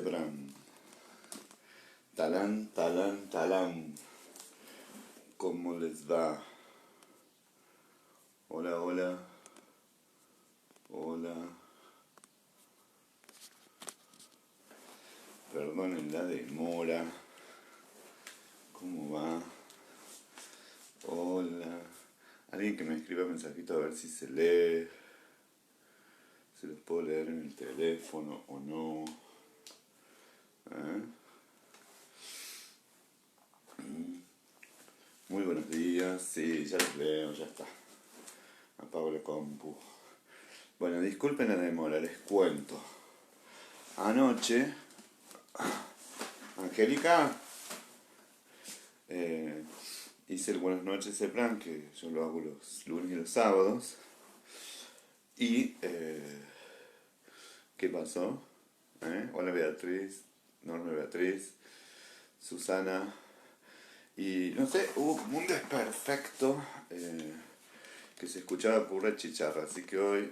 Sebran. Talán, talán, talán. ¿Cómo les va? Hola, hola. Hola. Perdonen la demora. ¿Cómo va? Hola. Alguien que me escriba mensajito a ver si se lee. Si los puedo leer en el teléfono o no. Muy buenos días. Sí, ya los leo, ya está. Apago la compu. Bueno, disculpen la demora, les cuento. Anoche, Angélica, hice el Buenas noches ese plan, que yo lo hago los lunes y los sábados. Y, ¿qué pasó? Hola Beatriz, Norma Beatriz, Susana. Y no sé, hubo como un desperfecto que se escuchaba pura chicharra. Así que hoy,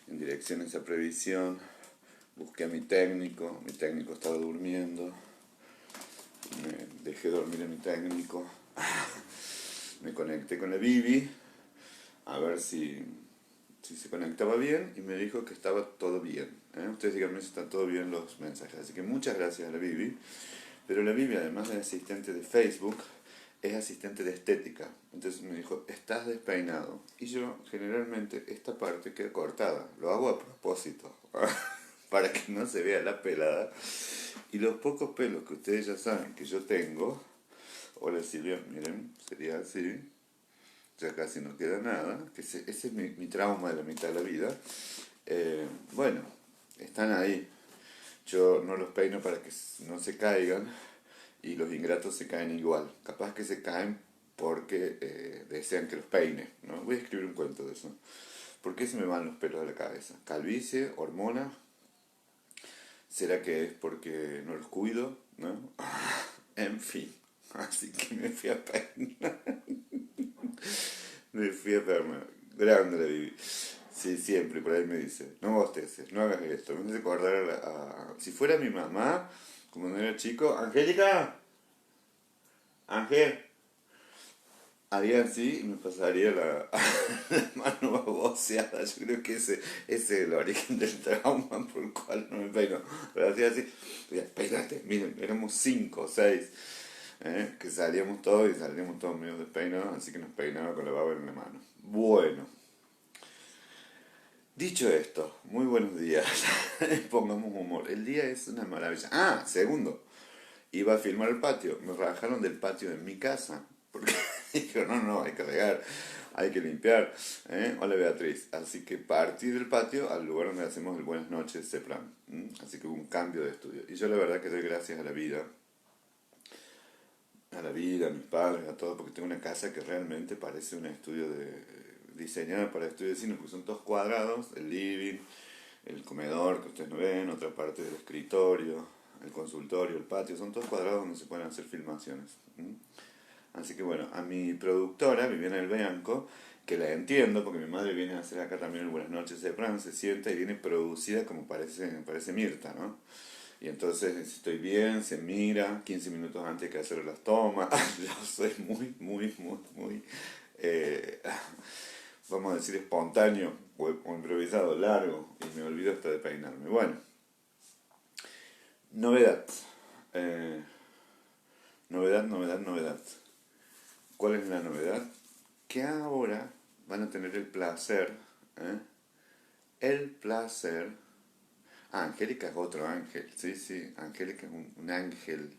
en dirección a esa previsión, busqué a mi técnico estaba durmiendo. Me dejé dormir a mi técnico. Me conecté con la Bibi a ver si se conectaba bien y me dijo que estaba todo bien. Ustedes díganme si están todo bien los mensajes. Así que muchas gracias a la Bibi. Pero la Bibi, además de asistente de Facebook, es asistente de estética. Entonces me dijo, estás despeinado. Y yo generalmente esta parte queda cortada. Lo hago a propósito. Para que no se vea la pelada. Y los pocos pelos que ustedes ya saben que yo tengo. Hola Silvia, miren, sería así. Ya casi no queda nada. Que ese es mi trauma de la mitad de la vida. Bueno, están ahí. Yo no los peino para que no se caigan. Y los ingratos se caen igual. Capaz que se caen porque desean que los peine, ¿no? Voy a escribir un cuento de eso. ¿Por qué se me van los pelos de la cabeza? Calvicie, hormona. ¿Será que es porque no los cuido? ¿No? En fin. Así que me fui a peinar. Me fui a peinar. Grande la Vivi. Sí, siempre por ahí me dice, no bosteces, no hagas esto. Me hace acordar si fuera mi mamá, como no era chico, Angélica, Ángel, haría así y me pasaría la mano baboseada. Yo creo que ese es el origen del trauma por el cual no me peino. Pero hacía así, peínate, miren, éramos 5 o 6, que salíamos todos y salíamos todos medio despeinados, así que nos peinaba con la baba en la mano. Bueno, dicho esto, muy buenos días. Pongamos humor. El día es una maravilla. Ah, segundo, iba a filmar el patio. Me rajaron del patio de mi casa. Porque dijo, no, hay que regar, hay que limpiar. Hola Beatriz. Así que partí del patio al lugar donde hacemos el Buenas noches, ese plan. Así que hubo un cambio de estudio. Y yo la verdad que doy gracias a la vida. A la vida, a mis padres, a todo, porque tengo una casa que realmente parece un estudio diseñada para estudio de cine, porque son todos cuadrados, el living, el comedor que ustedes no ven, otra parte del escritorio, el consultorio, el patio, son todos cuadrados donde se pueden hacer filmaciones. Así que bueno, a mi productora, Viviana del Bianco, que la entiendo, porque mi madre viene a hacer acá también el Buenas noches de Fran, se sienta y viene producida como parece Mirta, ¿no? Y entonces, si estoy bien, se mira, 15 minutos antes que hacer las tomas. Yo soy muy, vamos a decir, espontáneo o improvisado, largo, y me olvido hasta de peinarme. Bueno, novedad. Eh, novedad. ¿Cuál es la novedad? Que ahora van a tener el placer, ¿eh? El placer. Ah, Angélica es otro ángel, sí, Angélica es un ángel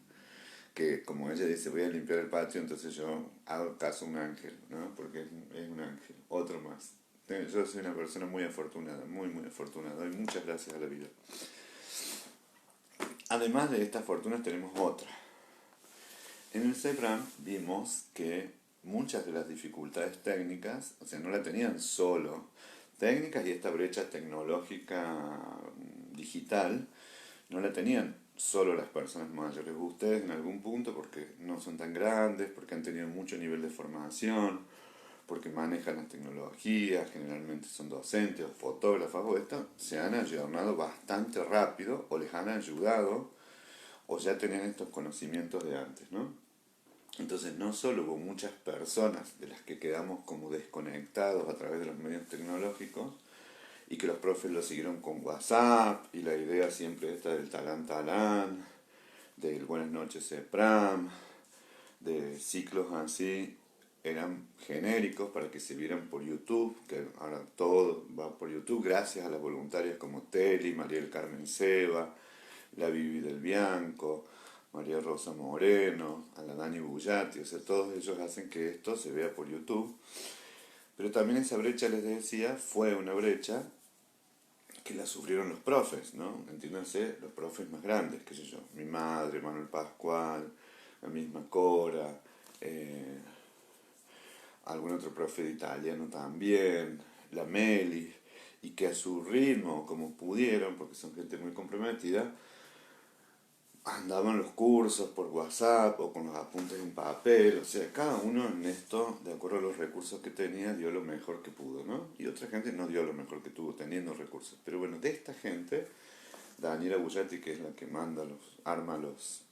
que, como ella dice, voy a limpiar el patio, entonces yo hago caso a un ángel, ¿no? Porque es un ángel, otro más. Yo soy una persona muy afortunada, muy afortunada, doy muchas gracias a la vida. Además de estas fortunas tenemos otra. En el CEPRAM vimos que muchas de las dificultades técnicas, o sea, no la tenían solo técnicas, y esta brecha tecnológica digital no la tenían solo las personas mayores. Ustedes en algún punto, porque no son tan grandes, porque han tenido mucho nivel de formación, porque manejan las tecnologías, generalmente son docentes o fotógrafas o esto, se han ayornado bastante rápido o les han ayudado o ya tenían estos conocimientos de antes, ¿no? Entonces no solo hubo muchas personas de las que quedamos como desconectados a través de los medios tecnológicos y que los profes lo siguieron con WhatsApp y la idea siempre esta del talán talán, del buenas noches EPRAM, de ciclos así, eran genéricos para que se vieran por YouTube, que ahora todo va por YouTube gracias a las voluntarias como Teli, María del Carmen Seba, la Vivi del Bianco, María Rosa Moreno, a la Dani Bullati, o sea, todos ellos hacen que esto se vea por YouTube. Pero también esa brecha, les decía, fue una brecha que la sufrieron los profes, ¿no? Entiéndanse, los profes más grandes, qué sé yo, mi madre, Manuel Pascual, la misma Cora, algún otro profe de italiano también, la Meli, y que a su ritmo, como pudieron, porque son gente muy comprometida, andaban los cursos por WhatsApp o con los apuntes en papel, o sea, cada uno en esto, de acuerdo a los recursos que tenía, dio lo mejor que pudo, ¿no? Y otra gente no dio lo mejor que tuvo teniendo recursos. Pero bueno, de esta gente, Daniela Bullati, que es la que manda arma los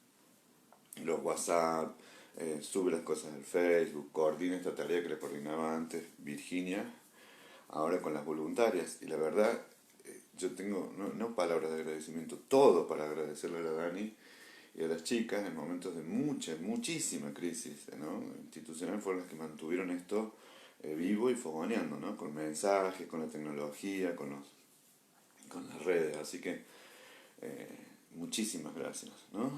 WhatsApp, sube las cosas al Facebook, coordina esta tarea que le coordinaba antes Virginia, ahora con las voluntarias. Y la verdad, yo tengo, no palabras de agradecimiento, todo para agradecerle a la Dani y a las chicas en momentos de muchísima crisis, ¿no? Institucional, fueron las que mantuvieron esto vivo y fogoneando, ¿no? Con mensajes, con la tecnología, con las redes. Así que muchísimas gracias, ¿no?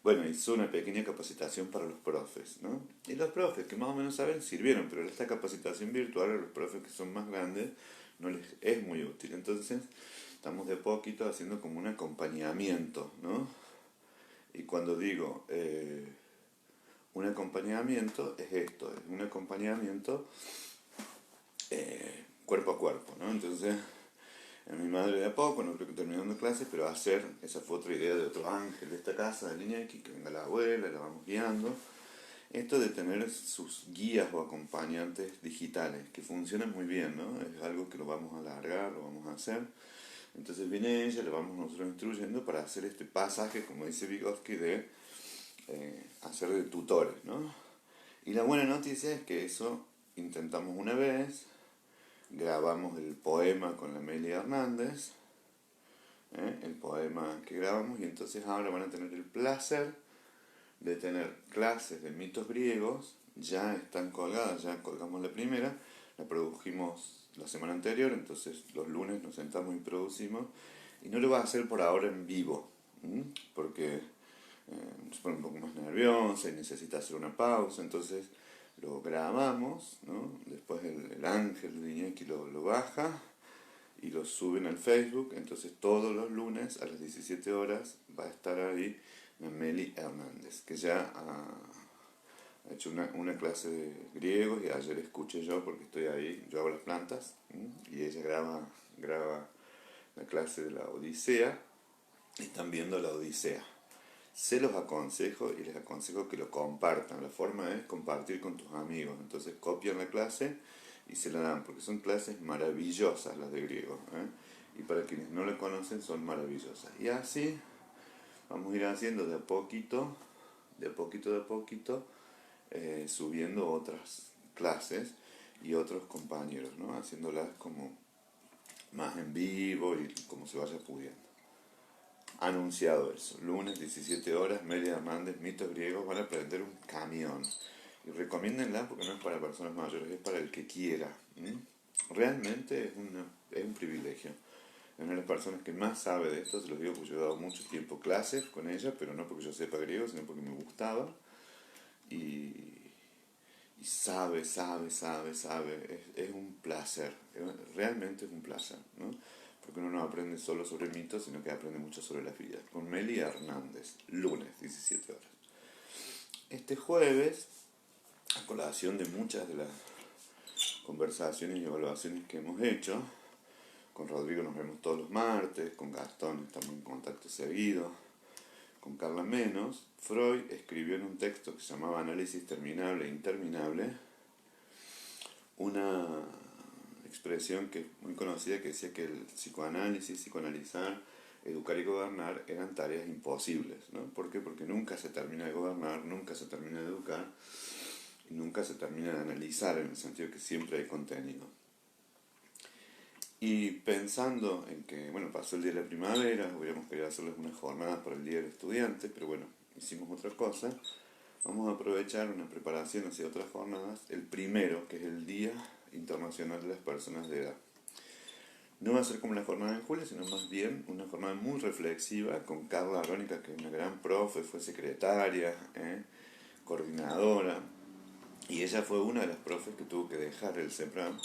Bueno, hizo una pequeña capacitación para los profes, ¿no? Y los profes que más o menos saben sirvieron, pero esta capacitación virtual a los profes que son más grandes no les es muy útil. Entonces, estamos de poquito haciendo como un acompañamiento, ¿no? Y cuando digo un acompañamiento, es esto, es un acompañamiento cuerpo a cuerpo, ¿no? Entonces, a mi madre de a poco, no creo que terminando clases, pero hacer, esa fue otra idea de otro ángel de esta casa, de Iñaki, que venga la abuela, la vamos guiando. Esto de tener sus guías o acompañantes digitales, que funcionan muy bien, ¿no? Es algo que lo vamos a alargar, lo vamos a hacer. Entonces viene ella, le vamos nosotros instruyendo para hacer este pasaje, como dice Vygotsky, de hacer de tutores, ¿no? Y la buena noticia es que eso intentamos una vez, grabamos el poema con la Amelia Hernández, el poema que grabamos, y entonces ahora van a tener el placer de tener clases de mitos griegos, ya están colgadas, ya colgamos la primera, la produjimos la semana anterior, entonces los lunes nos sentamos y producimos, y no lo va a hacer por ahora en vivo, porque se pone un poco más nerviosa y necesita hacer una pausa, entonces lo grabamos, ¿no? Después el ángel de Iñaki lo baja y lo suben al Facebook, entonces todos los lunes a las 17 horas va a estar ahí Meli Hernández, que ya ha hecho una clase de griegos y ayer escuché yo porque estoy ahí, yo hago las plantas, y ella graba la clase de la Odisea y están viendo la Odisea. Se los aconsejo y les aconsejo que lo compartan. La forma es compartir con tus amigos. Entonces copian la clase y se la dan, porque son clases maravillosas las de griego, y para quienes no la conocen son maravillosas. Y así vamos a ir haciendo de a poquito, subiendo otras clases y otros compañeros, ¿no? Haciéndolas como más en vivo y como se vaya pudiendo. Anunciado eso, lunes 17 horas, Melia Hernández, mitos griegos, van a aprender un camión. Y recomiéndenla porque no es para personas mayores, es para el que quiera. Realmente es un privilegio. Es una de las personas que más sabe de esto, se los digo porque yo he dado mucho tiempo clases con ella, pero no porque yo sepa griego, sino porque me gustaba. Y sabe, es un placer, realmente es un placer, ¿no? Porque uno no aprende solo sobre mitos, sino que aprende mucho sobre la vida. Con Meli Hernández, lunes, 17 horas. Este jueves, a colación de muchas de las conversaciones y evaluaciones que hemos hecho, con Rodrigo nos vemos todos los martes, con Gastón estamos en contacto seguido, con Carla menos, Freud escribió en un texto que se llamaba Análisis terminable e interminable, una expresión que es muy conocida que decía que el psicoanálisis, psicoanalizar, educar y gobernar eran tareas imposibles, ¿no? ¿Por qué? Porque nunca se termina de gobernar, nunca se termina de educar y nunca se termina de analizar, en el sentido de que siempre hay contenido. Y pensando en que, bueno, pasó el día de la primavera, hubiéramos querido hacerles una jornada para el Día del Estudiante, pero bueno, hicimos otra cosa. Vamos a aprovechar una preparación hacia otras jornadas. El primero, que es el Día Internacional de las Personas de Edad. No va a ser como la jornada de julio, sino más bien una jornada muy reflexiva con Carla Arónica, que es una gran profe, fue secretaria, coordinadora, y ella fue una de las profes que tuvo que dejar el CEPRAM,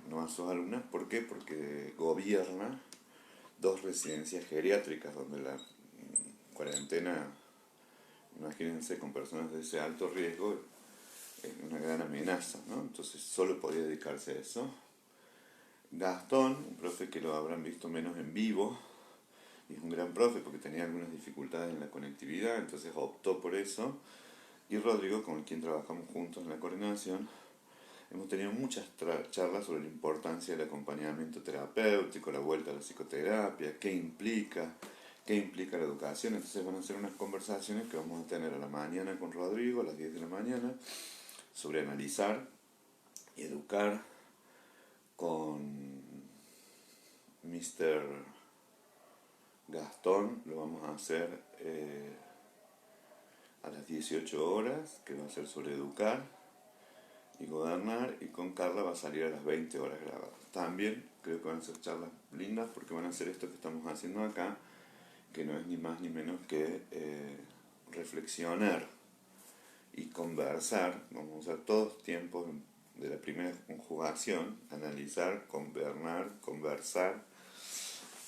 no a sus alumnas. ¿Por qué? Porque gobierna dos residencias geriátricas donde la cuarentena, imagínense, con personas de ese alto riesgo, es una gran amenaza, ¿no? Entonces solo podía dedicarse a eso. Gastón, un profe que lo habrán visto menos en vivo, y es un gran profe porque tenía algunas dificultades en la conectividad, entonces optó por eso. Y Rodrigo, con quien trabajamos juntos en la coordinación, hemos tenido muchas charlas sobre la importancia del acompañamiento terapéutico, la vuelta a la psicoterapia, qué implica la educación. Entonces van a ser unas conversaciones que vamos a tener a la mañana con Rodrigo, a las 10 de la mañana, sobre analizar y educar, con Mr. Gastón. Lo vamos a hacer a las 18 horas, que va a ser sobre educar y gobernar, y con Carla va a salir a las 20 horas grabadas. También creo que van a ser charlas lindas porque van a hacer esto que estamos haciendo acá, que no es ni más ni menos que reflexionar y conversar. Vamos a usar todos tiempos de la primera conjugación: analizar, gobernar, conversar,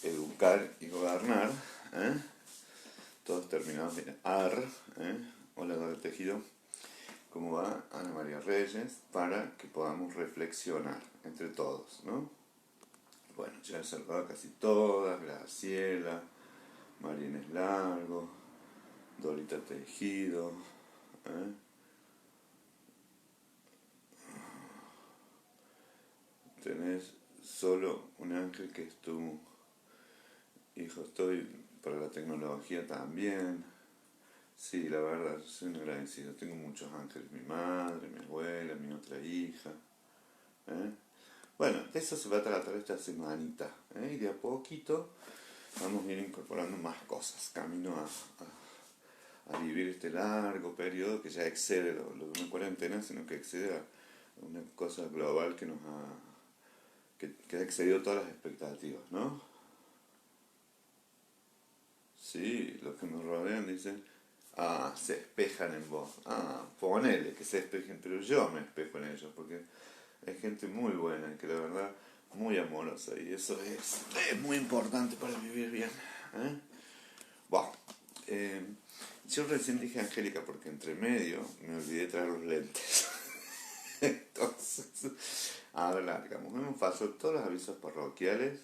educar y gobernar, todos terminados en ar. Hola, Gabriel Tejido. ¿Cómo va? Ana María Reyes, para que podamos reflexionar entre todos, ¿no? Bueno, ya he saludado a casi todas: Graciela, María Inés Largo, Dorita Tejido, tenés solo un ángel que es tu hijo. Estoy para la tecnología también. Sí, la verdad, soy un agradecido. Tengo muchos ángeles: mi madre, mi abuela, mi otra hija. Bueno, de eso se va a tratar esta semanita, y de a poquito vamos a ir incorporando más cosas, camino a vivir este largo periodo que ya excede lo de una cuarentena, sino que excede a una cosa global que nos que ha excedido todas las expectativas, ¿no? Sí, los que me rodean dicen: ah, se espejan en vos. Ah, ponele que se espejen, pero yo me espejo en ellos, porque hay gente muy buena, que la verdad, muy amorosa, y eso es muy importante para vivir bien. Bueno, yo recién dije Angélica porque entre medio me olvidé traer los lentes. Entonces, ahora largamos. Hemos pasado todos los avisos parroquiales.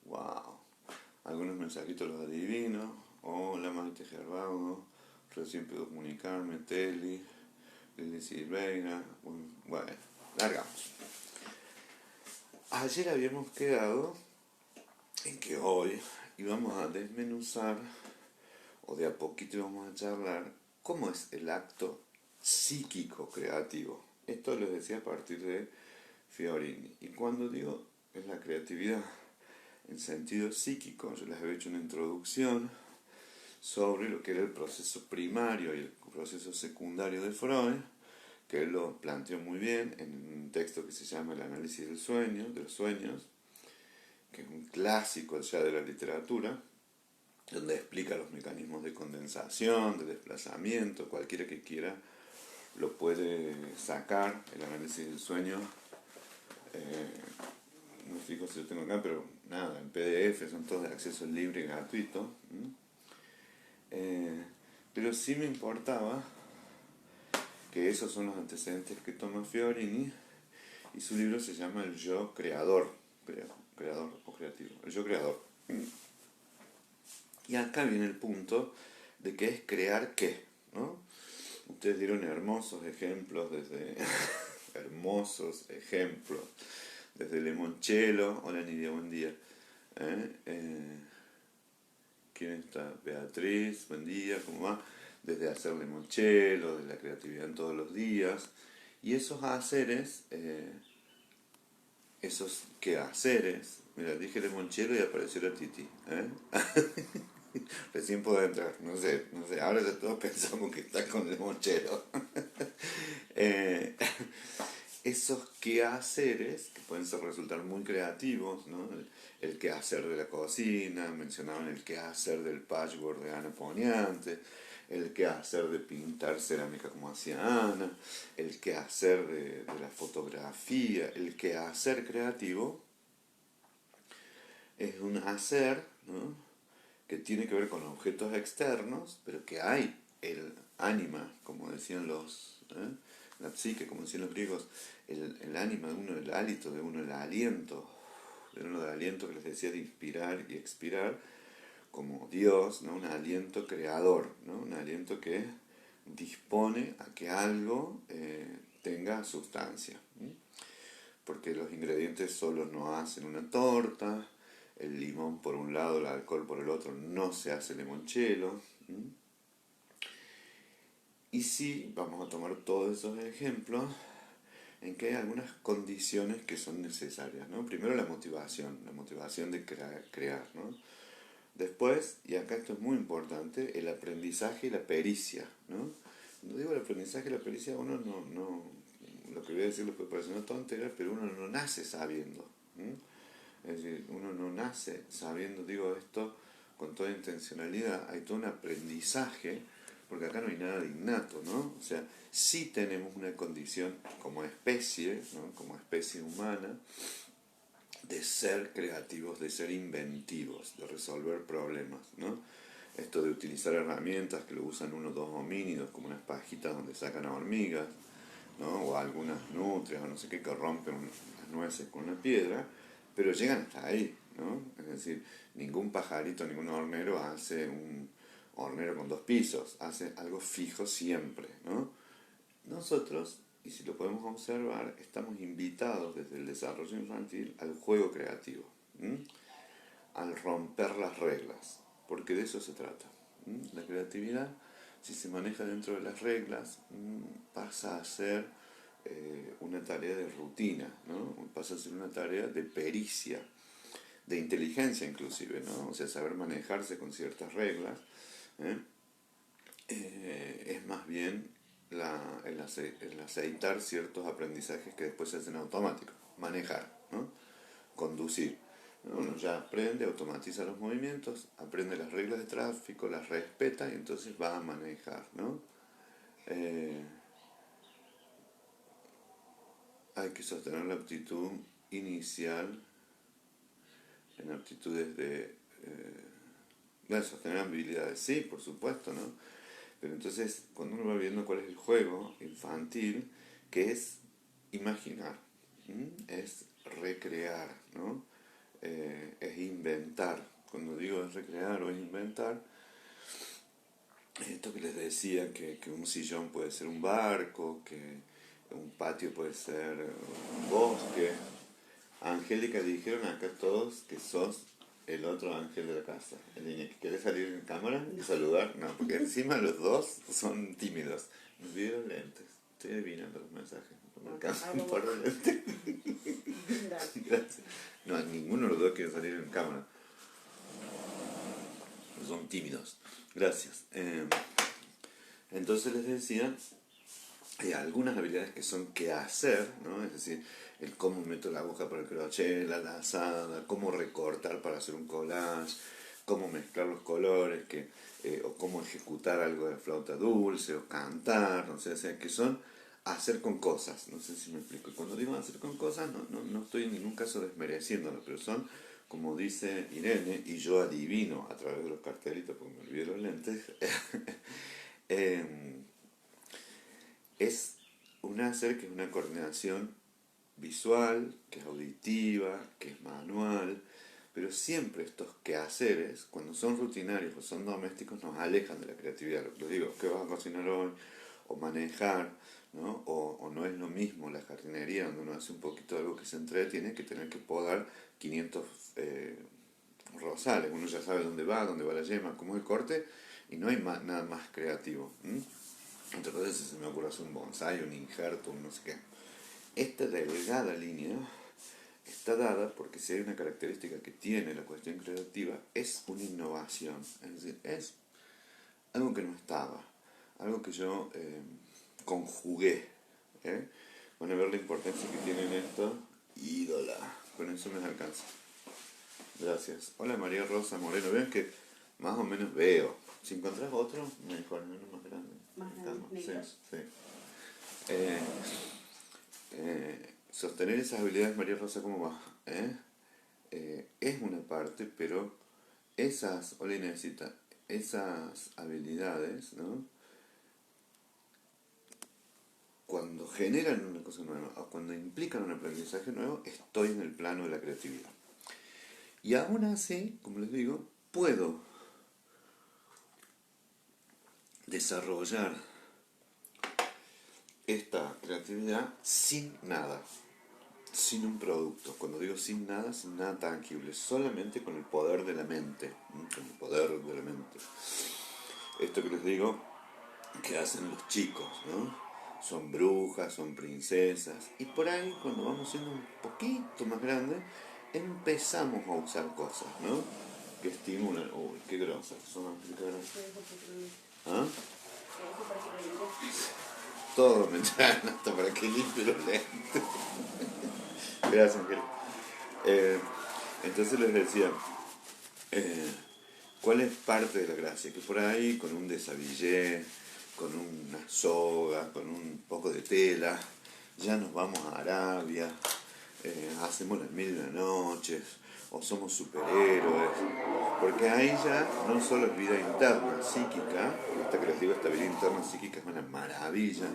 Wow. Algunos mensajitos los adivino. Hola, Maite Gerbaudo. Recién puedo comunicarme. Teli, Lili Silveira. Bueno, largamos. Ayer habíamos quedado en que hoy íbamos a desmenuzar, o de a poquito íbamos a charlar, cómo es el acto psíquico creativo. Esto les decía a partir de Fiorini. Y cuando digo es la creatividad en sentido psíquico, yo les había hecho una introducción sobre lo que era el proceso primario y el proceso secundario de Freud, que él lo planteó muy bien en un texto que se llama El análisis del sueño, de los sueños, que es un clásico ya de la literatura, donde explica los mecanismos de condensación, de desplazamiento. Cualquiera que quiera lo puede sacar, el análisis del sueño. No fijo si lo tengo acá, pero nada, en PDF, son todos de acceso libre y gratuito. Pero sí me importaba que esos son los antecedentes que toma Fiorini, y su libro se llama El yo creador, creador o creativo, el yo creador. Y acá viene el punto de que es crear qué, ¿no? Ustedes dieron hermosos ejemplos desde... hermosos ejemplos. Desde Limoncello, hola Nidia, buen día. ¿Quién está? Beatriz, buen día, ¿cómo va? Desde hacer limoncello, de la creatividad en todos los días. Y esos haceres, esos quehaceres, mira, dije limoncello y apareció la Titi. Recién puedo entrar, no sé, ahora ya todos pensamos que está con limoncello. Esos quehaceres, que pueden resultar muy creativos, ¿no? El quehacer de la cocina, mencionaban el quehacer del patchwork de Ana Poniente, el quehacer de pintar cerámica como hacía Ana, el quehacer de la fotografía, el quehacer creativo es un hacer, ¿no? Que tiene que ver con objetos externos, pero que hay el ánima, como decían la psique, como decían los griegos, el ánima de uno, el hálito de uno, el aliento que les decía de inspirar y expirar, como Dios, ¿no? Un aliento creador, ¿no? Un aliento que dispone a que algo tenga sustancia, ¿sí? Porque los ingredientes solos no hacen una torta, el limón por un lado, el alcohol por el otro, no se hace limoncello. Y sí, vamos a tomar todos esos ejemplos en que hay algunas condiciones que son necesarias, ¿no? Primero la motivación de crear, ¿no? Después, y acá esto es muy importante, el aprendizaje y la pericia, ¿no? Cuando digo el aprendizaje y la pericia, uno no lo que voy a decir le puede parecer una tontería, pero uno no nace sabiendo, ¿sí? Es decir, uno no nace sabiendo, digo esto con toda intencionalidad, hay todo un aprendizaje, porque acá no hay nada de innato, ¿no? O sea, sí tenemos una condición como especie, ¿no? Como especie humana, de ser creativos, de ser inventivos, de resolver problemas, ¿no? Esto de utilizar herramientas que lo usan unos dos homínidos, como unas pajitas donde sacan a hormigas, ¿no? O algunas nutrias, o no sé qué, que rompen las nueces con una piedra, pero llegan hasta ahí, ¿no? Es decir, ningún pajarito, ningún hornero hace un hornero con 2 pisos, hace algo fijo siempre, ¿no? Nosotros, y si lo podemos observar, estamos invitados desde el desarrollo infantil al juego creativo, al romper las reglas, porque de eso se trata. La creatividad, si se maneja dentro de las reglas, pasa a ser una tarea de rutina, ¿no? Pasa a ser una tarea de pericia, de inteligencia inclusive, ¿no? O sea, saber manejarse con ciertas reglas, es más bien el aceitar ciertos aprendizajes que después se hacen automáticos. Manejar, ¿no? Conducir. Uno ya aprende, automatiza los movimientos, aprende las reglas de tráfico, las respeta y entonces va a manejar, ¿no? Hay que sostener la aptitud inicial en aptitudes de sostener habilidades, sí, por supuesto, ¿no? Pero entonces, cuando uno va viendo cuál es el juego infantil, que es imaginar, es recrear, ¿no? Es inventar. Cuando digo es recrear o es inventar, esto que les decía, que un sillón puede ser un barco, que un patio puede ser un bosque. Angélica, dijeron acá todos que sos el otro ángel de la casa. El niño que quiere salir en cámara y saludar. No, porque encima los dos son tímidos. Me olvidé lentes. Estoy adivinando los mensajes. No me alcanza un par de lentes. Gracias. No, ninguno de los dos quiere salir en cámara. Son tímidos. Gracias. Entonces les decía, hay algunas habilidades que son que hacer, ¿no? Es decir, el cómo meto la aguja para el crochet, la lazada, cómo recortar para hacer un collage, cómo mezclar los colores, o cómo ejecutar algo de flauta dulce, o cantar, no sé, o sea, que son hacer con cosas, no sé si me explico. Y cuando digo hacer con cosas, no estoy en ningún caso desmereciéndolo, pero son, como dice Irene, y yo adivino a través de los cartelitos, porque me olvidé los lentes, es un hacer que es una coordinación visual, que es auditiva, que es manual, pero siempre estos quehaceres, cuando son rutinarios o son domésticos, nos alejan de la creatividad. Lo que les digo, ¿qué vas a cocinar hoy? O manejar, ¿no? O no es lo mismo la jardinería, donde uno hace un poquito de algo que se entretiene, que tener que podar 500 rosales. Uno ya sabe dónde va la yema, cómo es el corte, y no hay nada más creativo. Entonces se me ocurre hacer un bonsai, un injerto, un no sé qué. Esta delgada línea está dada porque si hay una característica que tiene la cuestión creativa, es una innovación. Es decir, es algo que no estaba, algo que yo conjugué. ¿eh? Van a ver la importancia que tiene en esto. Ídola. Con eso me alcanza. Gracias. Hola María Rosa Moreno. Vean que más o menos veo. Si encontrás otro, mejor, uno más grande. Más grande, sí, sí. Sostener esas habilidades, María Rosa, ¿cómo va? Es una parte, pero hola Inesita, esas habilidades, ¿no? Cuando generan una cosa nueva o cuando implican un aprendizaje nuevo, estoy en el plano de la creatividad. Y aún así, como les digo, puedo desarrollar esta creatividad sin nada, sin un producto. Cuando digo sin nada tangible, solamente con el poder de la mente, con el poder de la mente. Esto que les digo, que hacen los chicos, ¿no? Son brujas, son princesas, y por ahí cuando vamos siendo un poquito más grandes, empezamos a usar cosas, ¿no? Que estimulan. Uy, qué grosas son. ¿Ah? Todo me traen hasta para que limpie los lentes. Gracias, Ángel. Entonces les decía, ¿cuál es parte de la gracia? Que por ahí con un desabillé, con una soga, con un poco de tela, ya nos vamos a Arabia, hacemos las 1000 y una noches, o somos superhéroes, porque ahí ya no solo es vida interna, psíquica, esta creativa, esta vida interna psíquica es una maravilla.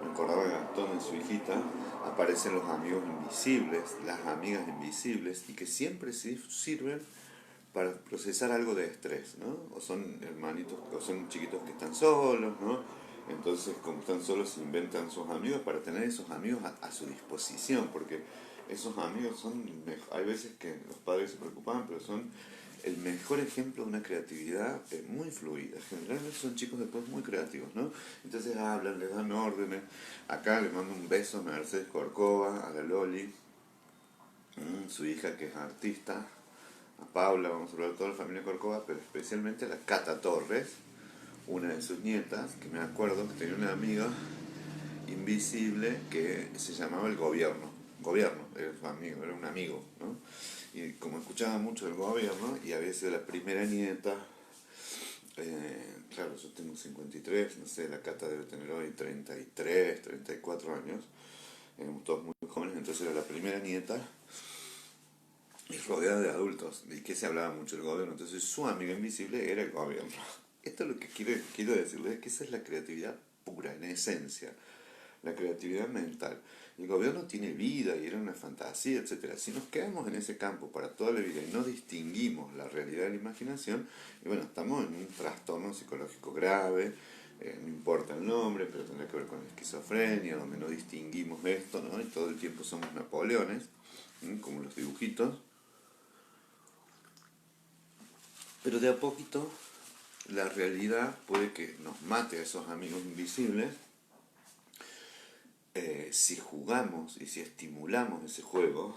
Me acordaba de Gastón y su hijita, aparecen los amigos invisibles, las amigas invisibles, y que siempre sirven para procesar algo de estrés, ¿no? O son hermanitos, o son chiquitos que están solos, ¿no? Entonces, como están solos, se inventan sus amigos para tener esos amigos a su disposición, porque esos amigos son, hay veces que los padres se preocupan, pero son el mejor ejemplo de una creatividad muy fluida. Generalmente son chicos después muy creativos, ¿no? Entonces hablan, les dan órdenes. Acá le mando un beso a Mercedes Corcova, a la Loli, su hija que es artista, a Paula, vamos a hablar de toda la familia Corcova, pero especialmente a la Cata Torres, una de sus nietas, que me acuerdo que tenía una amiga invisible que se llamaba el Gobierno. Gobierno, era su amigo, era un amigo, ¿no? Y como escuchaba mucho el Gobierno, y a veces la primera nieta, claro, yo tengo 53, no sé, la Cata debe tener hoy 33, 34 años, éramos todos muy jóvenes, entonces era la primera nieta, y rodeada de adultos, y que se hablaba mucho del gobierno, entonces su amiga invisible era el gobierno. Esto es lo que quiero decirles, que esa es la creatividad pura, en esencia, la creatividad mental. El gobierno tiene vida y era una fantasía, etc. Si nos quedamos en ese campo para toda la vida y no distinguimos la realidad de la imaginación, y bueno, estamos en un trastorno psicológico grave, no importa el nombre, pero tendrá que ver con la esquizofrenia, donde no distinguimos esto, ¿no? Y todo el tiempo somos Napoleones, como los dibujitos. Pero de a poquito la realidad puede que nos mate a esos amigos invisibles si jugamos y si estimulamos ese juego.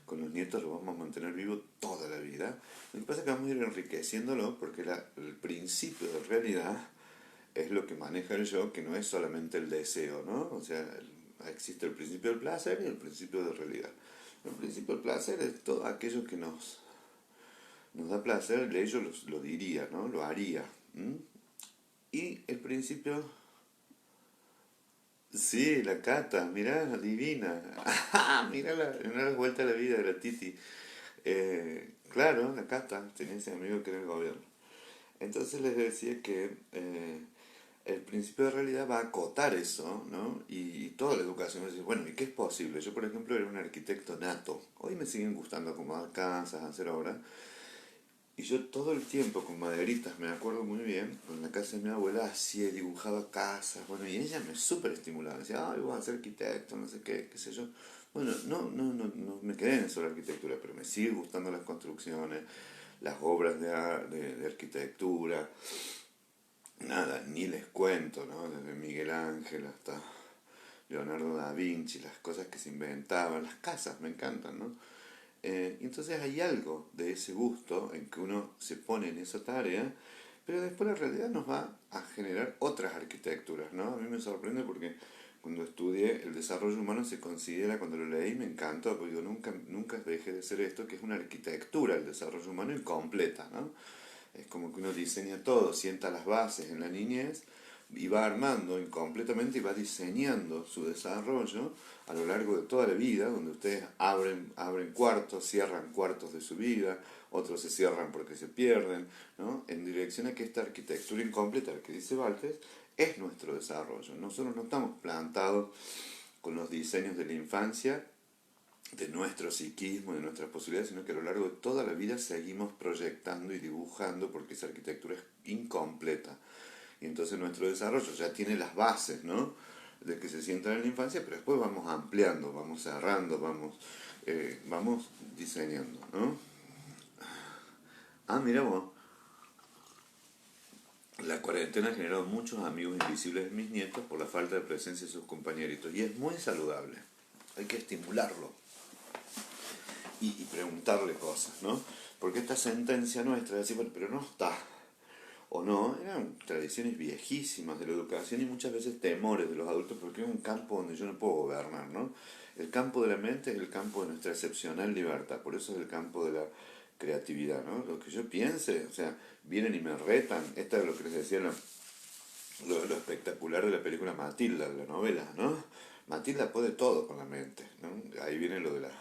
Con los nietos lo vamos a mantener vivo toda la vida. Lo que pasa es que vamos a ir enriqueciéndolo porque el principio de realidad es lo que maneja el yo, que no es solamente el deseo, ¿no? O sea, existe el principio del placer y el principio de realidad. El principio del placer es todo aquello que nos da placer, ello lo diría, ¿no? Lo haría. Y el principio, sí, la Cata, mirá, divina. Mirá la vuelta a la vida de la Titi. Claro, la Cata tenía ese amigo que era el gobierno. Entonces les decía que el principio de realidad va a acotar eso, ¿no? Y toda la educación va a decir, bueno, ¿y qué es posible? Yo, por ejemplo, era un arquitecto nato. Hoy me siguen gustando acomodar casas, hacer obras. Y yo todo el tiempo con maderitas, me acuerdo muy bien, en la casa de mi abuela hacía, dibujaba casas, bueno, y ella me súper estimulaba, decía, ay, voy a ser arquitecto, no sé qué, qué sé yo. Bueno, no me quedé en eso la arquitectura, pero me sigue gustando las construcciones, las obras de arquitectura, nada, ni les cuento, ¿no? Desde Miguel Ángel hasta Leonardo da Vinci, las cosas que se inventaban, las casas, me encantan, ¿no? Entonces hay algo de ese gusto en que uno se pone en esa tarea, pero después la realidad nos va a generar otras arquitecturas, ¿no? A mí me sorprende porque cuando estudié el desarrollo humano se considera, cuando lo leí me encantó, porque digo, nunca dejé de ser esto, que es una arquitectura el desarrollo humano incompleta, ¿no? Es como que uno diseña todo, sienta las bases en la niñez y va armando incompletamente y va diseñando su desarrollo a lo largo de toda la vida, donde ustedes abren cuartos, cierran cuartos de su vida, otros se cierran porque se pierden, ¿no? En dirección a que esta arquitectura incompleta, que dice Valtes, es nuestro desarrollo. Nosotros no estamos plantados con los diseños de la infancia, de nuestro psiquismo, de nuestras posibilidades, sino que a lo largo de toda la vida seguimos proyectando y dibujando porque esa arquitectura es incompleta. Y entonces nuestro desarrollo ya tiene las bases, ¿no? De que se sientan en la infancia, pero después vamos ampliando, vamos cerrando, vamos diseñando, ¿no? Ah, mira vos, la cuarentena ha generado muchos amigos invisibles de mis nietos por la falta de presencia de sus compañeritos. Y es muy saludable. Hay que estimularlo y preguntarle cosas, ¿no? Porque esta sentencia nuestra de decir, bueno, pero no está, o no, eran tradiciones viejísimas de la educación y muchas veces temores de los adultos, porque es un campo donde yo no puedo gobernar, ¿no? El campo de la mente es el campo de nuestra excepcional libertad, por eso es el campo de la creatividad, ¿no? Lo que yo piense, o sea, vienen y me retan, esta es lo que les decía, lo espectacular de la película Matilda, de la novela, ¿no? Matilda puede todo con la mente, ¿no? Ahí viene lo de la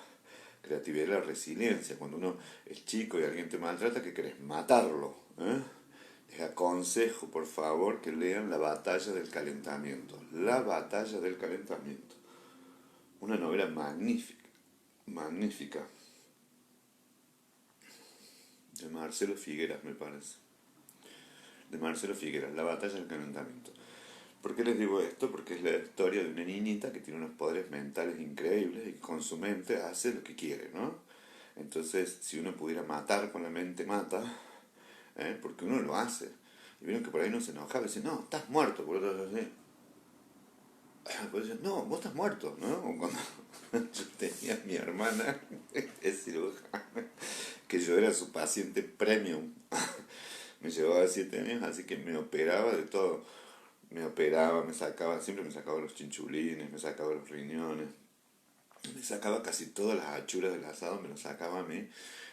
creatividad y la resiliencia. Cuando uno es chico y alguien te maltrata, que querés matarlo, ¿eh? Les aconsejo, por favor, que lean La batalla del calentamiento. La batalla del calentamiento. Una novela magnífica, magnífica, de Marcelo Figueras, me parece. De Marcelo Figueras, La batalla del calentamiento. ¿Por qué les digo esto? Porque es la historia de una niñita que tiene unos poderes mentales increíbles y con su mente hace lo que quiere, ¿no? Entonces, si uno pudiera matar con la mente, mata, ¿eh? Porque uno lo hace. Y vieron que por ahí uno se enojaba y dice, no, estás muerto, por otro lado, pues dice, no, vos estás muerto, ¿no? O cuando yo tenía a mi hermana, es cirujana, que yo era su paciente premium. Me llevaba 7 años, así que me operaba de todo. Me operaba, me sacaba, siempre me sacaba los chinchulines, me sacaba los riñones, me sacaba casi todas las achuras del asado, me lo sacaba a mí.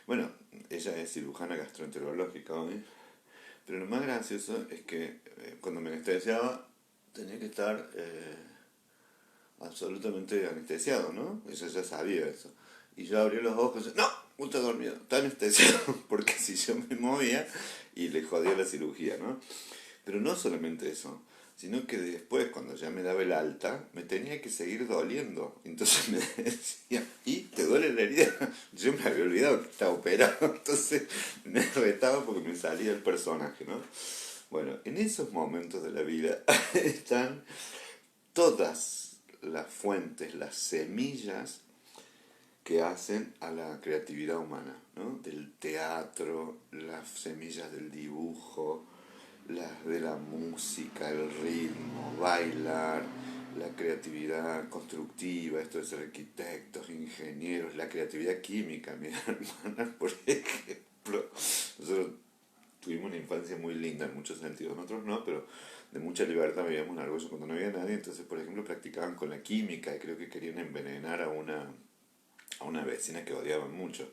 Bueno, ella es cirujana gastroenterológica hoy, pero lo más gracioso es que cuando me anestesiaba tenía que estar absolutamente anestesiado, ¿no? Ella ya sabía eso. Y yo abrí los ojos y no, vos estás dormido, está anestesiado, porque si yo me movía y le jodía la cirugía, ¿no? Pero no solamente eso, sino que después, cuando ya me daba el alta, me tenía que seguir doliendo. Entonces me decía, ¿y te duele la herida? Yo me había olvidado que estaba operado, entonces me retaba porque me salía el personaje, ¿no? Bueno, en esos momentos de la vida están todas las fuentes, las semillas que hacen a la creatividad humana, ¿no? Del teatro, las semillas del dibujo, las de la música, el ritmo, bailar, la creatividad constructiva, esto de ser arquitectos, ingenieros, la creatividad química, mi hermana, por ejemplo. Nosotros tuvimos una infancia muy linda en muchos sentidos, nosotros no, pero de mucha libertad vivíamos en Argüello cuando no había nadie, entonces, por ejemplo, practicaban con la química y creo que querían envenenar a una vecina que odiaban mucho.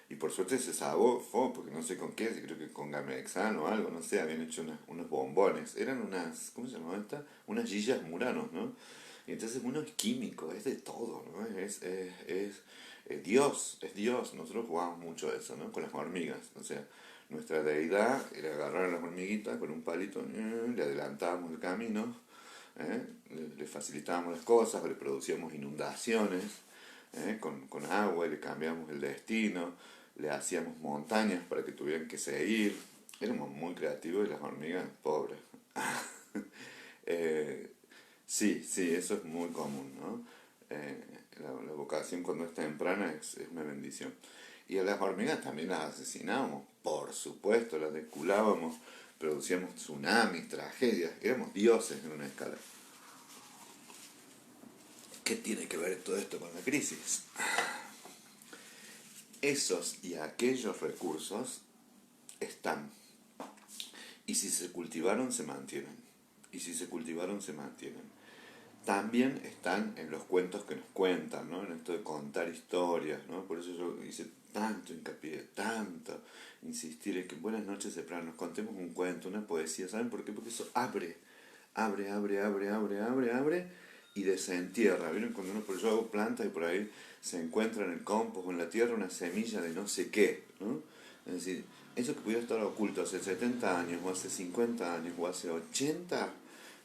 Y por suerte se zafó, porque no sé con qué, creo que con Gamexan o algo, no sé, habían hecho unos bombones. Eran unas, ¿cómo se llamaba esta? Unas gillas muranos, ¿no? Y entonces uno es químico, es de todo, ¿no? Es Dios, es Dios. Nosotros jugamos mucho eso, ¿no? Con las hormigas, o sea, Nuestra deidad era agarrar a las hormiguitas con un palito, le adelantábamos el camino, le facilitábamos las cosas, le producíamos inundaciones, con agua, le cambiábamos el destino, le hacíamos montañas para que tuvieran que seguir. Éramos muy creativos y las hormigas, pobres. Eh, sí, sí, eso es muy común, ¿no? Eh, la vocación cuando es temprana es una bendición. Y a las hormigas también las asesinábamos, por supuesto, las desculábamos, producíamos tsunamis, tragedias, éramos dioses en una escala. ¿Qué tiene que ver todo esto con la crisis? Esos y aquellos recursos están. Y si se cultivaron, se mantienen. Y si se cultivaron, se mantienen. También están en los cuentos que nos cuentan, ¿no? En esto de contar historias, ¿no? Por eso yo hice tanto hincapié, tanto insistir en que buenas noches de plano, nos contemos un cuento, una poesía, ¿saben por qué? Porque eso abre, abre y desentierra. ¿Vieron? Cuando uno, por yo hago plantas y por ahí se encuentra en el compost o en la tierra una semilla de no sé qué, ¿no? Es decir, eso que pudiera estar oculto hace 70 años, o hace 50 años, o hace 80,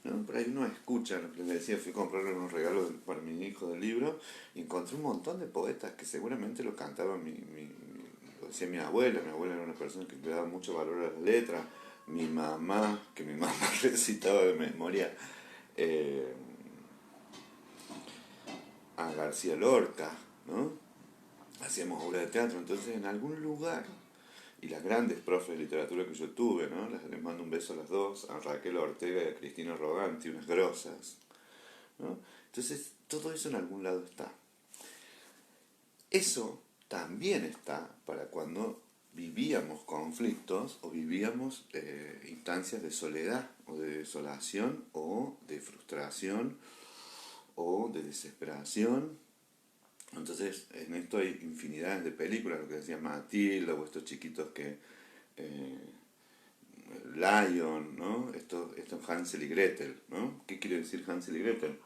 ¿no? Por ahí uno escucha, lo que les decía, fui a comprarle unos regalos para mi hijo del libro y encontré un montón de poetas que seguramente lo cantaba lo decía mi abuela era una persona que le daba mucho valor a las letras, mi mamá, que mi mamá recitaba de memoria eh, a García Lorca, ¿no? Hacíamos obras de teatro, entonces en algún lugar, y las grandes profes de literatura que yo tuve, ¿no? Les mando un beso a las dos, a Raquel Ortega y a Cristina Roganti, unas grosas, ¿no? Entonces, todo eso en algún lado está. Eso también está para cuando vivíamos conflictos o vivíamos instancias de soledad o de desolación o de frustración o de desesperación. Entonces, en esto hay infinidades de películas, lo que decía Matilda, o estos chiquitos que... eh, Lion, ¿no? Esto es Hansel y Gretel, ¿no? ¿Qué quiere decir Hansel y Gretel?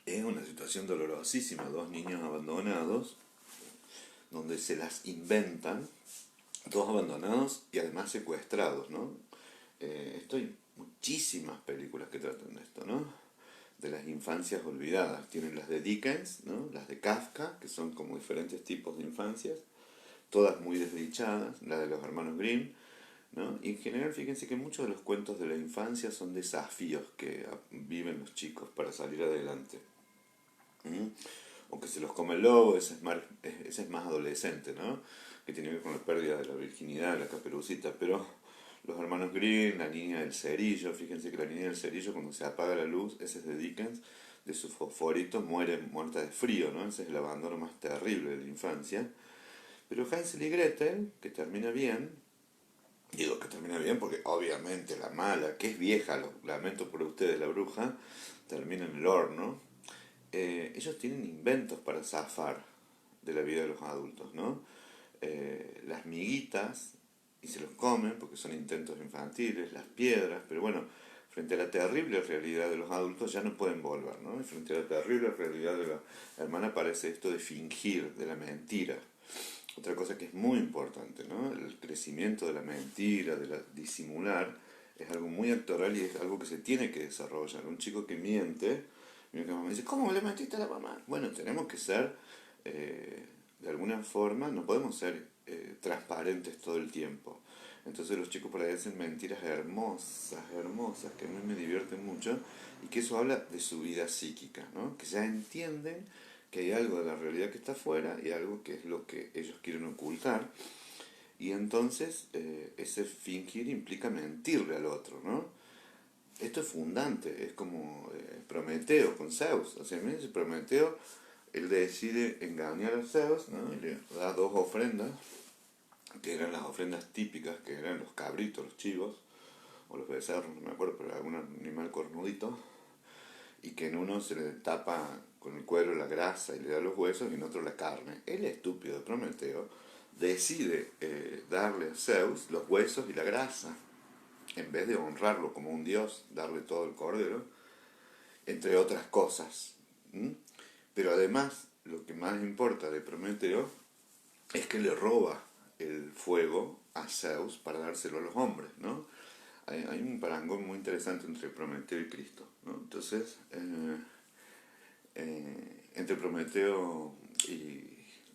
Es una situación dolorosísima, dos niños abandonados, donde se las inventan, dos abandonados y además secuestrados, ¿no? Esto hay muchísimas películas que tratan de esto, ¿no? De las infancias olvidadas. Tienen las de Dickens, ¿no? Las de Kafka, que son como diferentes tipos de infancias, todas muy desdichadas, la de los hermanos Grimm, ¿no? Y en general, fíjense que muchos de los cuentos de la infancia son desafíos que viven los chicos para salir adelante. ¿Mm? O que se los come el lobo, ese es más adolescente, ¿no? Que tiene que ver con la pérdida de la virginidad, de la caperucita, pero los hermanos Grimm, la niña del cerillo, fíjense que la niña del cerillo cuando se apaga la luz, ese es de Dickens, de su fosforito muere muerta de frío, ¿no? Ese es el abandono más terrible de la infancia. Pero Hansel y Gretel, que termina bien, digo que termina bien porque obviamente la mala, que es vieja, lo lamento por ustedes, la bruja, termina en el horno. Ellos tienen inventos para zafar de la vida de los adultos, ¿no? Las miguitas, y se los comen porque son intentos infantiles, las piedras, pero bueno, frente a la terrible realidad de los adultos ya no pueden volver, ¿no? Y frente a la terrible realidad de la hermana aparece esto de fingir, de la mentira. Otra cosa que es muy importante, ¿no? El crecimiento de la mentira, de la disimular, es algo muy actoral y es algo que se tiene que desarrollar. Un chico que miente, mi mamá me dice, ¿cómo le mentiste a la mamá? Bueno, tenemos que ser, de alguna forma, no podemos ser transparentes todo el tiempo. Entonces los chicos por ahí hacen mentiras hermosas, hermosas, que a mí me divierten mucho, y que eso habla de su vida psíquica, ¿no? Que ya entienden que hay algo de la realidad que está afuera y algo que es lo que ellos quieren ocultar. Y entonces ese fingir implica mentirle al otro, ¿no? Esto es fundante, es como Prometeo con Zeus. O sea, Prometeo, él decide engañar a Zeus, ¿no? Y le da dos ofrendas, que eran las ofrendas típicas, que eran los cabritos, los chivos, o los becerros, no me acuerdo, pero algún animal cornudito, y que en uno se le tapa con el cuero la grasa y le da los huesos y en otro la carne. El estúpido de Prometeo decide darle a Zeus los huesos y la grasa, en vez de honrarlo como un dios, darle todo el cordero, entre otras cosas. ¿Mm? Pero además, lo que más importa de Prometeo es que le roba el fuego a Zeus para dárselo a los hombres, ¿no? Hay un parangón muy interesante entre Prometeo y Cristo, ¿no? Entonces, entre Prometeo y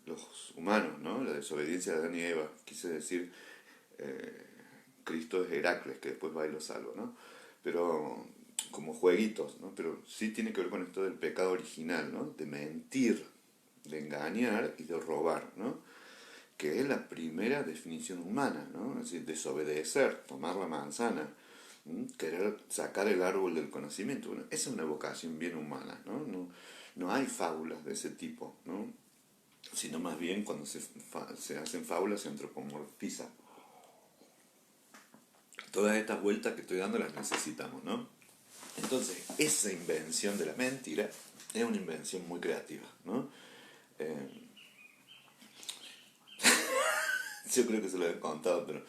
los humanos, ¿no? La desobediencia de Adán y Eva, quise decir, Cristo es Heracles, que después va y lo salva, ¿no? Pero como jueguitos, ¿no? Pero sí tiene que ver con esto del pecado original, ¿no? De mentir, de engañar y de robar, ¿no? Que es la primera definición humana, ¿no? Es decir, desobedecer, tomar la manzana, querer sacar el árbol del conocimiento. Bueno, esa es una vocación bien humana, ¿no? No hay fábulas de ese tipo, ¿no? Sino más bien cuando se hacen fábulas se antropomorfiza. Todas estas vueltas que estoy dando las necesitamos, ¿no? Entonces, esa invención de la mentira es una invención muy creativa, ¿no? Eh, yo creo que se lo he contado, pero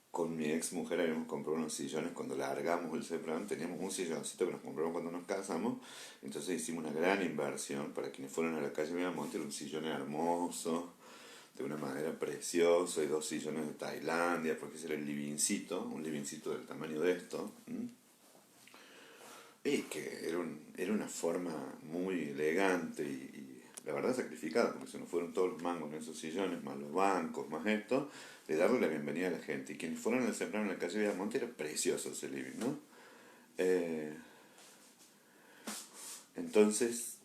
con mi ex mujer habíamos comprado unos sillones cuando largamos el CEPRAM, teníamos un silloncito que nos compramos cuando nos casamos, entonces hicimos una gran inversión para quienes fueron a la calle Viamonte, era un sillón hermoso, de una madera preciosa, y 2 sillones de Tailandia, porque ese era el livincito, un livincito del tamaño de esto, y que era una forma muy elegante y la verdad sacrificada, porque se nos fueron todos los mangos en esos sillones, más los bancos, más esto, de darle la bienvenida a la gente. Y quienes fueron al sembrar en la calle Viamonte era precioso ese living, ¿no? Eh, entonces,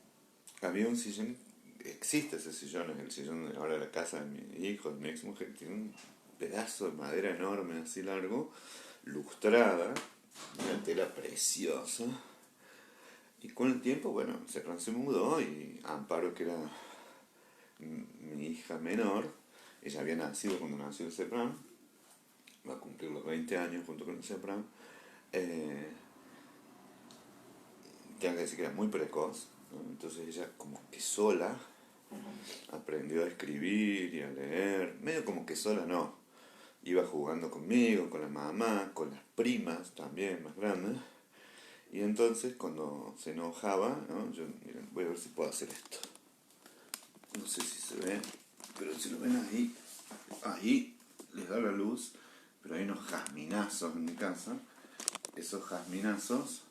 había un sillón, existe ese sillón, es el sillón de ahora de la casa de mi hijo, de mi ex mujer, tiene un pedazo de madera enorme, así largo, lustrada, una tela preciosa. Y con el tiempo, bueno, Serrán se mudó y Amparo, que era mi hija menor, ella había nacido cuando nació el Serrán, va a cumplir los 20 años junto con el Serrán, eh, tengo que decir que era muy precoz, ¿no? Entonces ella como que sola aprendió a escribir y a leer, medio como que sola no, iba jugando conmigo, con la mamá, con las primas también más grandes. Y entonces cuando se enojaba, ¿no? Yo, miren, voy a ver si puedo hacer esto. No sé si se ve, pero si lo ven ahí, ahí les da la luz, pero hay unos jazminazos en mi casa. Esos jazminazos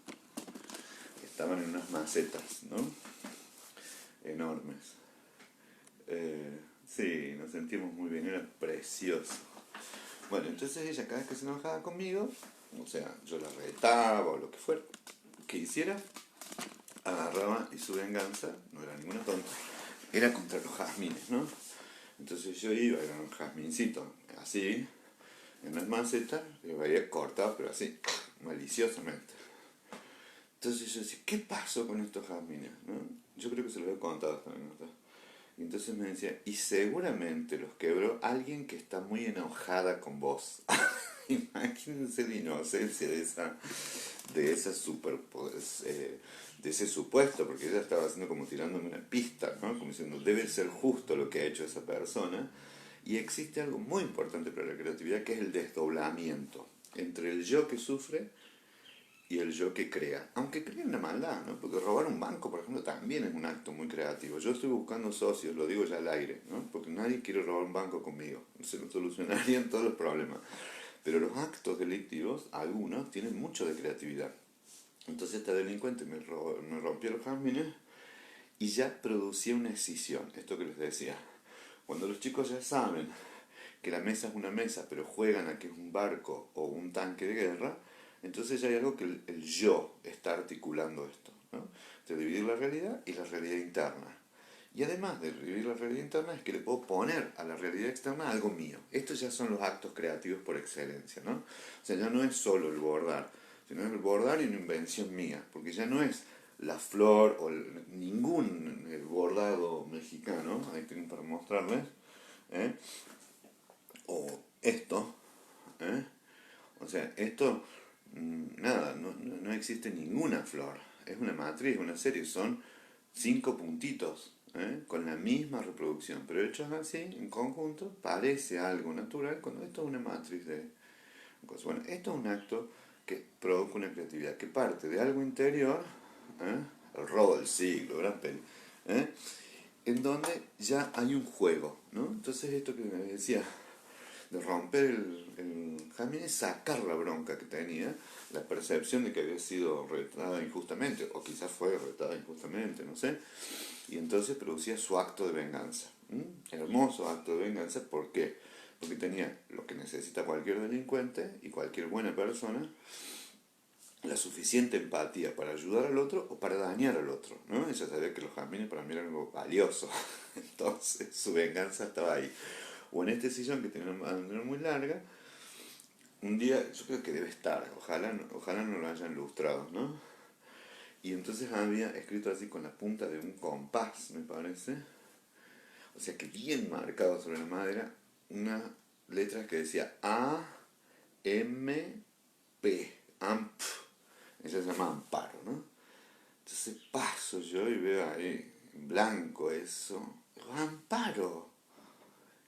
estaban en unas macetas, ¿no? Enormes. Sí, nos sentimos muy bien, era precioso. Bueno, entonces ella cada vez que se enojaba conmigo, o sea, yo la retaba o lo que fuera, que hiciera, agarraba y su venganza, no era ninguna tonta, era contra los jazmines, ¿no? Entonces yo iba, era un jazmincito, así, en las macetas, lo había cortado, pero así, maliciosamente. Entonces yo decía, ¿qué pasó con estos jazmines? ¿No? Yo creo que se los he contado también, ¿no? Y entonces me decía, y seguramente los quebró alguien que está muy enojada con vos. Imagínense la inocencia de esa de ese supuesto, porque ella estaba haciendo como tirándome una pista, ¿no? Como diciendo, debe ser justo lo que ha hecho esa persona. Y existe algo muy importante para la creatividad, que es el desdoblamiento entre el yo que sufre y el yo que crea. Aunque crea una maldad, ¿no? Porque robar un banco, por ejemplo, también es un acto muy creativo. Yo estoy buscando socios, lo digo ya al aire, ¿no? Porque nadie quiere robar un banco conmigo. Se me solucionarían todos los problemas. Pero los actos delictivos, algunos, tienen mucho de creatividad. Entonces esta delincuente me rompió los jazmines y ya producía una escisión. Esto que les decía. Cuando los chicos ya saben que la mesa es una mesa, pero juegan a que es un barco o un tanque de guerra, entonces ya hay algo que el yo está articulando esto, ¿no? De dividir la realidad y la realidad interna. Y además de dividir la realidad interna es que le puedo poner a la realidad externa algo mío. Estos ya son los actos creativos por excelencia, ¿no? O sea, ya no es solo el bordar, sino es el bordar y una invención mía, porque ya no es la flor o ningún bordado mexicano, ahí tengo para mostrarles, ¿eh? O esto, ¿eh? O sea, esto, nada, no existe ninguna flor, es una matriz, una serie, son 5 puntitos, ¿eh? Con la misma reproducción, pero hechos así, en conjunto, parece algo natural, cuando esto es una matriz de cosas. Bueno, esto es un acto que provoca una creatividad, que parte de algo interior, ¿eh? El robo del siglo, gran peli, ¿eh? en donde ya hay un juego, ¿no? Entonces esto que me decía de romper el Jaime es sacar la bronca que tenía, la percepción de que había sido retada injustamente, o quizás fue retada injustamente, no sé, y entonces producía su acto de venganza. Hermoso acto de venganza, ¿por qué? Porque tenía lo que necesita cualquier delincuente y cualquier buena persona, la suficiente empatía para ayudar al otro o para dañar al otro, ¿no? Ella sabía que los jazmines para mí eran algo valioso, entonces su venganza estaba ahí. O en este sillón que tenía una bandera muy larga, un día, yo creo que debe estar, ojalá no lo hayan ilustrado, ¿no? Y entonces había escrito así con la punta de un compás, me parece, o sea que bien marcado sobre la madera, una letra que decía A, M, P, AMP. Ella se llama Amparo, ¿no? Entonces paso yo y veo ahí, en blanco eso. Digo, Amparo,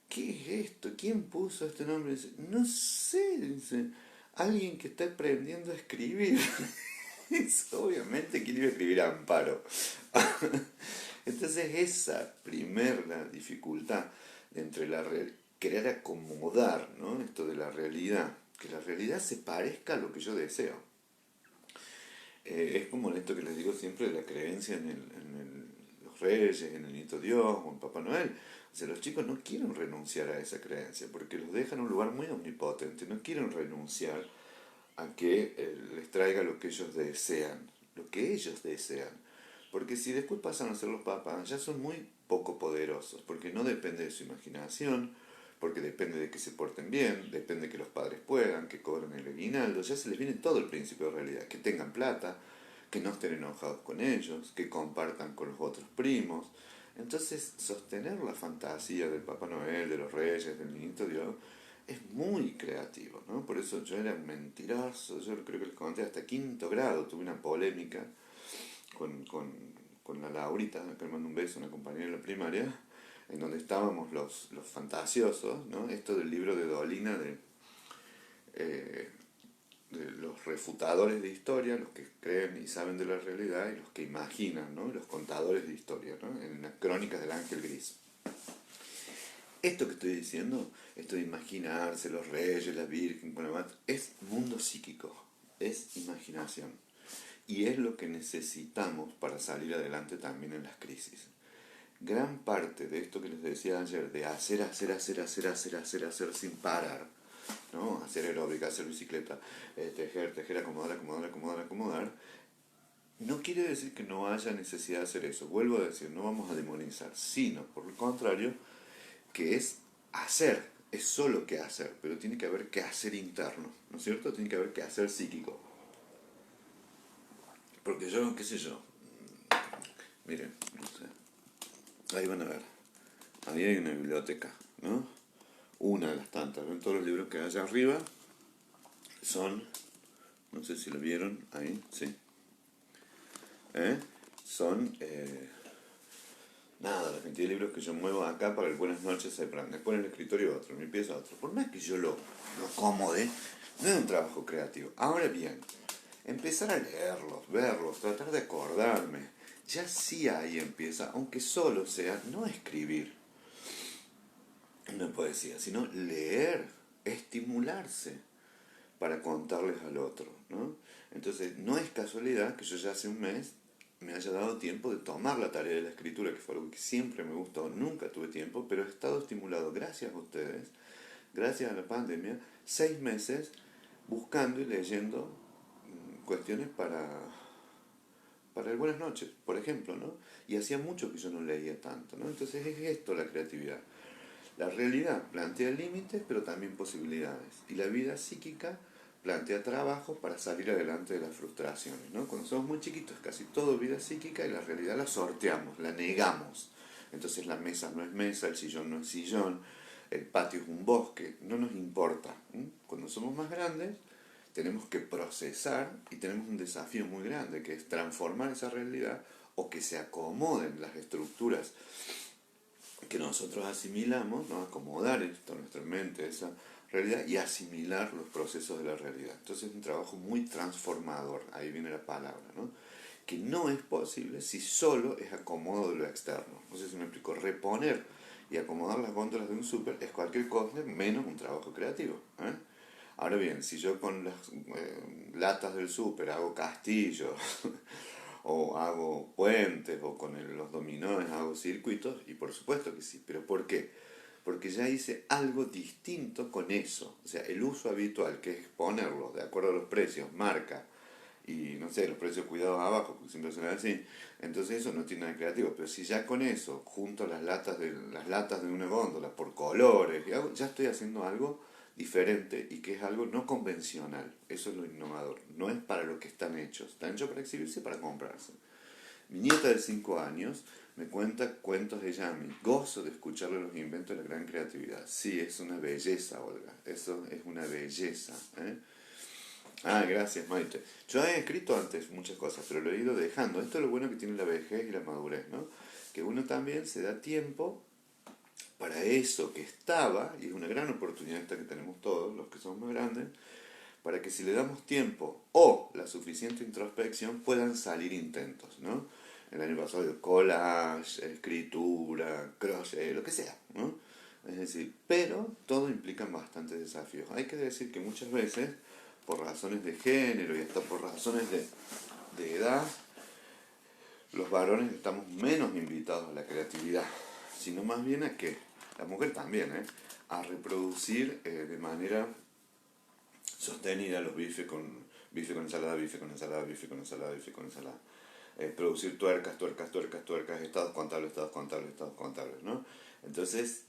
¿qué es esto? ¿Quién puso este nombre? Dice, no sé, dice, alguien que está aprendiendo a escribir. Obviamente quiere iba a escribir Amparo. Entonces esa primera dificultad entre querer acomodar, ¿no? Esto de la realidad, que la realidad se parezca a lo que yo deseo. Es como esto que les digo siempre de la creencia los reyes, en el niño Dios o en Papá Noel. O sea, los chicos no quieren renunciar a esa creencia porque los dejan en un lugar muy omnipotente, no quieren renunciar a que les traiga lo que ellos desean, lo que ellos desean. Porque si después pasan a ser los papás, ya son muy poco poderosos, porque no depende de su imaginación, porque depende de que se porten bien, depende de que los padres puedan, que cobren el aguinaldo, ya se les viene todo el principio de realidad, que tengan plata, que no estén enojados con ellos, que compartan con los otros primos. Entonces, sostener la fantasía del Papá Noel, de los Reyes, del Niñito Dios, es muy creativo, ¿no? Por eso yo era un mentiroso, yo creo que les conté hasta quinto grado, tuve una polémica con la Laurita, que le mando un beso, una compañera de la primaria, en donde estábamos los fantasiosos, ¿no? Esto del libro de Dolina eh, de los refutadores de historia, los que creen y saben de la realidad, y los que imaginan, ¿no? Los contadores de historia, ¿no? En las crónicas del Ángel Gris. Esto que estoy diciendo, esto de imaginarse los reyes, la virgen, es mundo psíquico, es imaginación. Y es lo que necesitamos para salir adelante también en las crisis. Gran parte de esto que les decía ayer, de hacer sin parar, ¿no? Hacer aeróbica, hacer bicicleta, tejer, acomodar, no quiere decir que no haya necesidad de hacer eso. Vuelvo a decir, no vamos a demonizar, sino, por el contrario, que es hacer, es solo que hacer, pero tiene que haber que hacer interno, ¿no es cierto? Tiene que haber que hacer psíquico. Porque yo, qué sé yo, miren, no sé, ahí van a ver, ahí hay una biblioteca, ¿no? Una de las tantas, ¿ven? Todos los libros que hay allá arriba son, no sé si lo vieron, ahí, sí, son, nada, la cantidad de libros que yo muevo acá para el buenas noches se prende. Después en el escritorio otro, me empieza otro. Por más que yo lo acomode, no es un trabajo creativo. Ahora bien, empezar a leerlos, verlos, tratar de acordarme, ya sí ahí empieza, aunque solo sea, no escribir una poesía, sino leer, estimularse para contarles al otro, ¿no? Entonces, no es casualidad que yo ya hace un mes me haya dado tiempo de tomar la tarea de la escritura, que fue algo que siempre me gustó, nunca tuve tiempo, pero he estado estimulado gracias a ustedes, gracias a la pandemia, 6 meses buscando y leyendo cuestiones para el buenas noches, por ejemplo, ¿no? Y hacía mucho que yo no leía tanto, ¿no? Entonces es esto la creatividad. La realidad plantea límites, pero también posibilidades. Y la vida psíquica plantea trabajo para salir adelante de las frustraciones, ¿no? Cuando somos muy chiquitos, casi todo vida psíquica y la realidad la sorteamos, la negamos. Entonces la mesa no es mesa, el sillón no es sillón, el patio es un bosque, no nos importa. Cuando somos más grandes, tenemos que procesar y tenemos un desafío muy grande, que es transformar esa realidad o que se acomoden las estructuras que nosotros asimilamos, ¿no? Acomodar esto a nuestra mente, esa realidad, y asimilar los procesos de la realidad. Entonces es un trabajo muy transformador, ahí viene la palabra, ¿no? que no es posible si solo es acomodo de lo externo. No sé si me explico. Reponer y acomodar las góndolas de un súper es cualquier cosa menos un trabajo creativo. Ahora bien, si yo con las latas del súper hago castillos, o hago puentes, o con los dominós hago circuitos, y por supuesto que sí, pero ¿por qué? Porque ya hice algo distinto con eso. O sea, el uso habitual, que es ponerlo de acuerdo a los precios, marca, y no sé, los precios cuidados abajo, porque siempre son así, entonces eso no tiene nada de creativo. Pero si ya con eso junto las latas de una góndola por colores, ya estoy haciendo algo diferente y que es algo no convencional. Eso es lo innovador. No es para lo que están hechos para exhibirse y para comprarse. Mi nieta de 5 años me cuenta cuentos de Yami. Gozo de escucharle los inventos de la gran creatividad. Sí, es una belleza, Olga. Eso es una belleza. Ah, gracias, Maite. Yo he escrito antes muchas cosas, pero lo he ido dejando. Esto es lo bueno que tiene la vejez y la madurez, ¿no? Que uno también se da tiempo para eso que estaba, y es una gran oportunidad esta que tenemos todos, los que somos más grandes, para que si le damos tiempo o la suficiente introspección puedan salir intentos, ¿no? El año pasado collage, escritura, crochet, lo que sea, ¿no? Es decir, pero todo implica bastantes desafíos. Hay que decir que muchas veces, por razones de género y hasta por razones de edad, los varones estamos menos invitados a la creatividad, sino más bien a que, la mujer también, a reproducir de manera sostenida los bife con ensalada, bife con ensalada, bife con ensalada, bife con ensalada. Producir tuercas, tuercas, tuercas, tuercas, estados contables, estados contables, estados contables, ¿no? Entonces,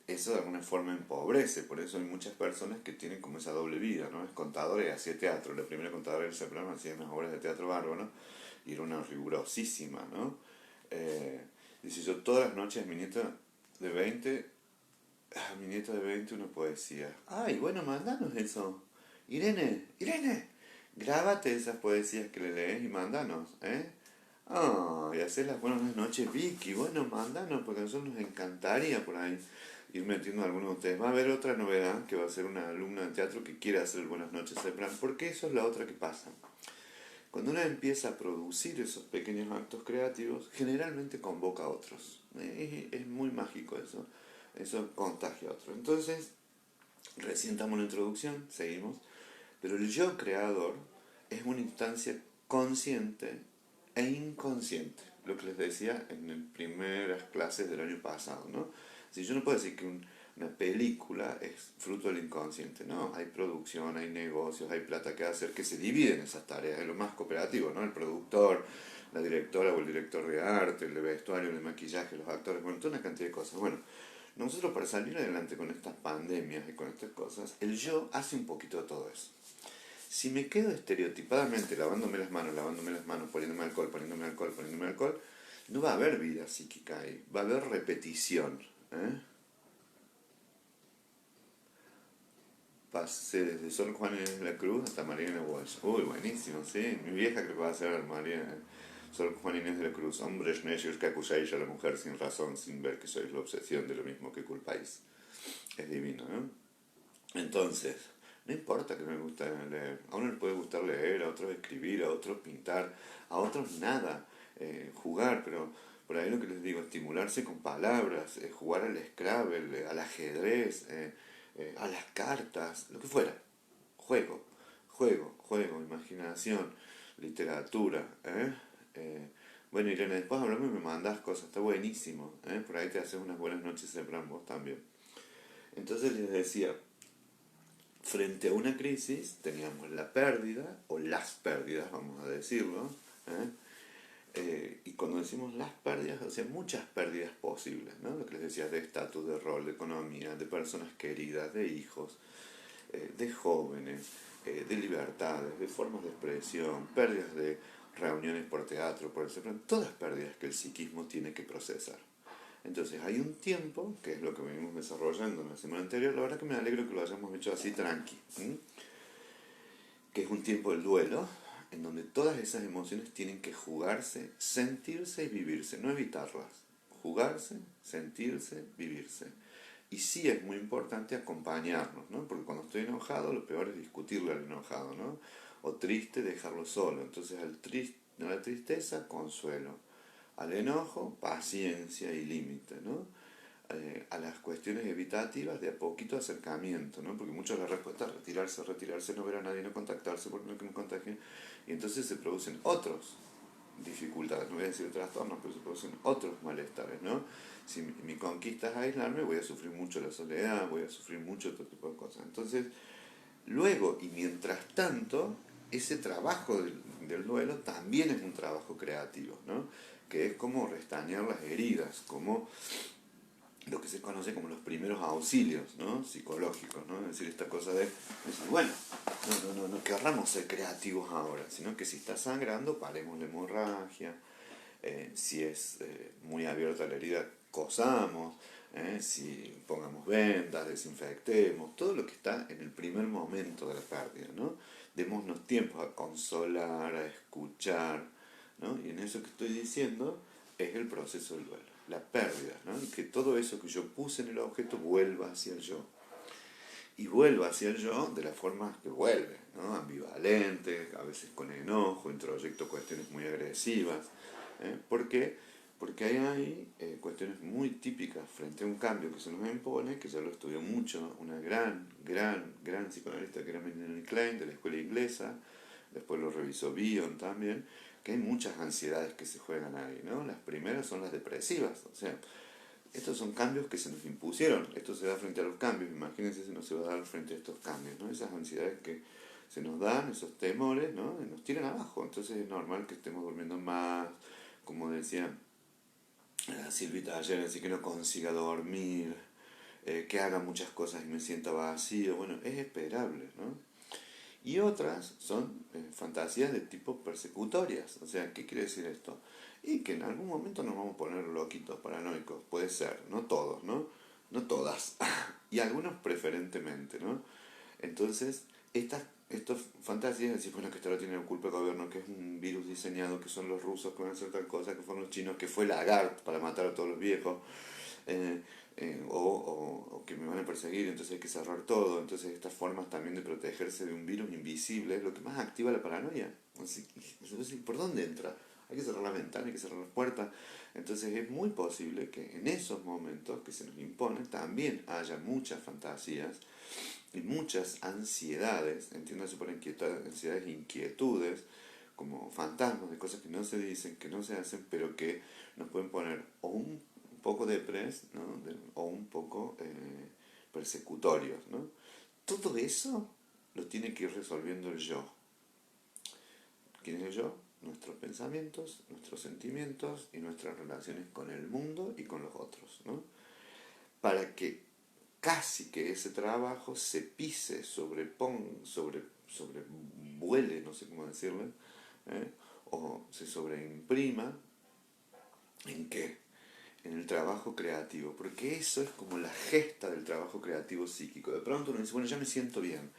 eso de alguna forma empobrece, por eso hay muchas personas que tienen como esa doble vida, ¿no? Es contadora y hacía teatro, la primera contadora del programa hacía unas obras de teatro bárbaro, y era una rigurosísima, ¿no? Dice yo, todas las noches mi nieta de 20 mi nieta de 20 una poesía. Ay, bueno, mandanos eso. Irene, Irene, grábate esas poesías que le lees y mandanos, ¿eh? Ah, y hacer las buenas noches, Vicky. Bueno, mandanos, porque a nosotros nos encantaría por ahí ir metiendo a algunos de ustedes. Va a haber otra novedad, que va a ser una alumna de teatro que quiere hacer el Buenas noches de plan, porque eso es la otra que pasa. Cuando uno empieza a producir esos pequeños actos creativos, generalmente convoca a otros. Es muy mágico eso. Eso contagia a otros. Entonces, recién estamos en la introducción, seguimos. Pero el yo creador es una instancia consciente e inconsciente. Lo que les decía en las primeras clases del año pasado, ¿no? Si yo no puedo decir que una película es fruto del inconsciente, ¿no? Hay producción, hay negocios, hay plata que hacer, que se dividen esas tareas, es lo más cooperativo, ¿no? El productor, la directora o el director de arte, el de vestuario, el de maquillaje, los actores, bueno, toda una cantidad de cosas. Bueno, nosotros para salir adelante con estas pandemias y con estas cosas, el yo hace un poquito de todo eso. Si me quedo estereotipadamente lavándome las manos, poniéndome alcohol, poniéndome alcohol, poniéndome alcohol, no va a haber vida psíquica ahí, va a haber repetición. Pasé desde Sor Juan Inés de la Cruz hasta Mariana Walsh. Uy, buenísimo, sí. Mi vieja creo que va a ser Mariana, Sor Juan Inés de la Cruz. Hombres necios que acusáis a la mujer sin razón, sin ver que sois la obsesión de lo mismo que culpáis. Es divino, ¿no? Entonces, no importa que no me guste leer. A uno le puede gustar leer, a otros escribir, a otros pintar, a otros nada. Jugar, pero por ahí lo que les digo, estimularse con palabras, jugar al Scrabble, al ajedrez, a las cartas, lo que fuera. Juego, juego, imaginación, literatura. Bueno, Irene, después hablamos y me mandas cosas, está buenísimo. Por ahí te haces unas buenas noches de plan vos también. Entonces les decía, frente a una crisis teníamos la pérdida, o las pérdidas, vamos a decirlo, y cuando decimos las pérdidas, o sea, muchas pérdidas posibles, ¿no? Lo que les decía de estatus, de rol, de economía, de personas queridas, de hijos, de jóvenes, de libertades, de formas de expresión, pérdidas de reuniones por teatro, por ejemplo, todas pérdidas que el psiquismo tiene que procesar. Entonces hay un tiempo, que es lo que venimos desarrollando en la semana anterior, la verdad que me alegro que lo hayamos hecho así tranqui, que es un tiempo del duelo, en donde todas esas emociones tienen que jugarse, sentirse y vivirse, no evitarlas. Jugarse, sentirse, vivirse. Y sí es muy importante acompañarnos, ¿no? Porque cuando estoy enojado, lo peor es discutirle al enojado, ¿no? O triste, dejarlo solo. Entonces al triste, A la tristeza, consuelo. Al enojo, paciencia y límite, ¿no? A las cuestiones evitativas, de a poquito acercamiento, ¿no? Porque muchas de las respuestas, retirarse, retirarse, no ver a nadie, no contactarse porque no que nos contagien, y entonces se producen otros dificultades, no voy a decir trastornos, pero se producen otros malestares, ¿no? Si mi conquista es aislarme, voy a sufrir mucho la soledad, voy a sufrir mucho otro tipo de cosas. Entonces, luego y mientras tanto, ese trabajo del duelo también es un trabajo creativo, ¿no? Que es como restañar las heridas, como lo que se conoce como los primeros auxilios, ¿no? Psicológicos, ¿no? Es decir, esta cosa de decir, bueno, no querramos ser creativos ahora, sino que si está sangrando, paremos la hemorragia, si es muy abierta la herida, cosamos, si pongamos vendas, desinfectemos, todo lo que está en el primer momento de la pérdida, ¿no? Démonos tiempo a consolar, a escuchar, ¿no? Y en eso que estoy diciendo es el proceso del duelo, la pérdida, ¿no? Y que todo eso que yo puse en el objeto vuelva hacia el yo. Y vuelva hacia el yo de la forma que vuelve, ¿no? Ambivalente, a veces con enojo, introyecto cuestiones muy agresivas. ¿Por qué? Porque hay cuestiones muy típicas frente a un cambio que se nos impone, que ya lo estudió mucho una gran psicoanalista que era Melanie Klein de la escuela inglesa, después lo revisó Bion también, que hay muchas ansiedades que se juegan ahí, ¿no? Las primeras son las depresivas, o sea, estos son cambios que se nos impusieron, esto se da frente a los cambios, imagínense si no se va a dar frente a estos cambios, ¿no? Esas ansiedades que se nos dan, esos temores, ¿no? Nos tiran abajo, entonces es normal que estemos durmiendo más, como decía Silvita ayer, así que no consiga dormir, que haga muchas cosas y me sienta vacío, bueno, es esperable, ¿no? Y otras son fantasías de tipo persecutorias. O sea, ¿qué quiere decir esto? Y que en algún momento nos vamos a poner loquitos, paranoicos. Puede ser, no todos, ¿no? No todas. Y algunos preferentemente, ¿no? Entonces, estas fantasías, decir, bueno, que esto lo tiene la culpa el gobierno, que es un virus diseñado, que son los rusos que van a hacer tal cosa, que fueron los chinos, que fue Lagarde para matar a todos los viejos, eh, o que me van a perseguir, entonces hay que cerrar todo. Entonces estas formas también de protegerse de un virus invisible es lo que más activa la paranoia. Así, ¿por dónde entra? Hay que cerrar la ventana, hay que cerrar las puertas. Entonces es muy posible que en esos momentos que se nos imponen también haya muchas fantasías y muchas ansiedades, entiéndase por ansiedades e inquietudes, como fantasmas de cosas que no se dicen, que no se hacen, pero que nos pueden poner o un poco depres, ¿no? O un poco persecutorios, ¿no? Todo eso lo tiene que ir resolviendo el yo. ¿Quién es el yo? Nuestros pensamientos, nuestros sentimientos y nuestras relaciones con el mundo y con los otros, ¿no? Para que casi que ese trabajo se pise, sobrevuele, no sé cómo decirle, o se sobreimprima, ¿en qué? En el trabajo creativo, porque eso es como la gesta del trabajo creativo psíquico. De pronto uno dice, bueno, ya me siento bien,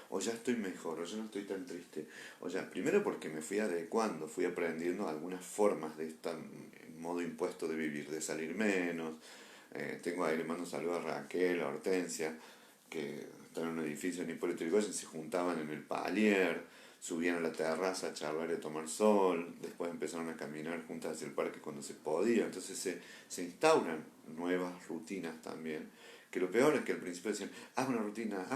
o ya estoy mejor, o ya no estoy tan triste, o ya, primero porque me fui adecuando, fui aprendiendo algunas formas de este modo impuesto de vivir, de salir menos. Tengo ahí, le mando un saludo a Raquel, a Hortensia, que están en un edificio en Hipólito Yrigoyen, se juntaban en el palier, subían a la terraza a charlar y a tomar sol, después empezaron a caminar juntas hacia el parque cuando se podía, entonces se instauran nuevas rutinas también, que lo peor es que al principio decían, haz una rutina,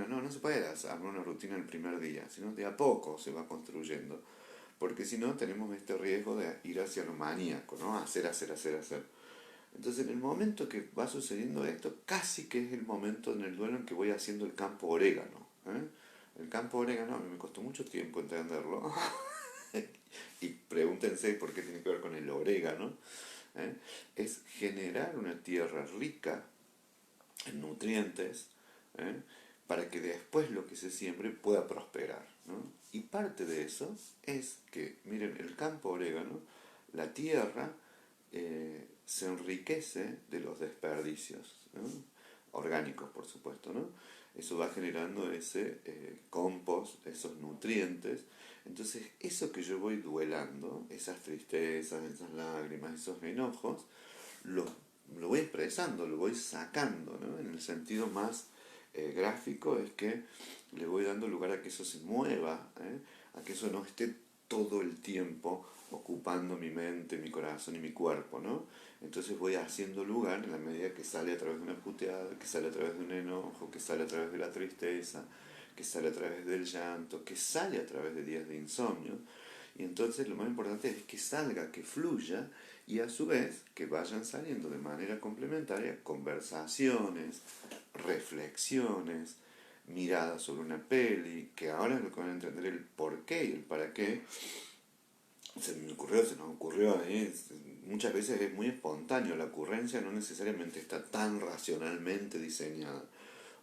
no se puede hacer una rutina el primer día, sino de a poco se va construyendo, porque si no tenemos este riesgo de ir hacia lo maníaco, ¿no? Hacer. Entonces, en el momento que va sucediendo esto, casi que es el momento en el duelo en que voy haciendo el campo orégano. El campo orégano a mí me costó mucho tiempo entenderlo. Y pregúntense por qué tiene que ver con el orégano. Es generar una tierra rica en nutrientes, para que después lo que se siembre pueda prosperar, ¿no? Y parte de eso es que, miren, el campo orégano, la tierra se enriquece de los desperdicios, ¿no? Orgánicos, por supuesto, ¿no? Eso va generando ese compost, esos nutrientes. Entonces, eso que yo voy duelando, esas tristezas, esas lágrimas, esos enojos, lo, lo voy expresando, lo voy sacando, ¿no? En el sentido más gráfico es que le voy dando lugar a que eso se mueva, a que eso no esté todo el tiempo ocupando mi mente, mi corazón y mi cuerpo, ¿no? Entonces voy haciendo lugar en la medida que sale a través de una puteada, que sale a través de un enojo, que sale a través de la tristeza, que sale a través del llanto, que sale a través de días de insomnio. Y entonces lo más importante es que salga, que fluya y a su vez que vayan saliendo de manera complementaria conversaciones, reflexiones, miradas sobre una peli, que ahora es lo que van a entender el por qué y el para qué. Se nos ocurrió ahí, muchas veces es muy espontáneo, la ocurrencia no necesariamente está tan racionalmente diseñada.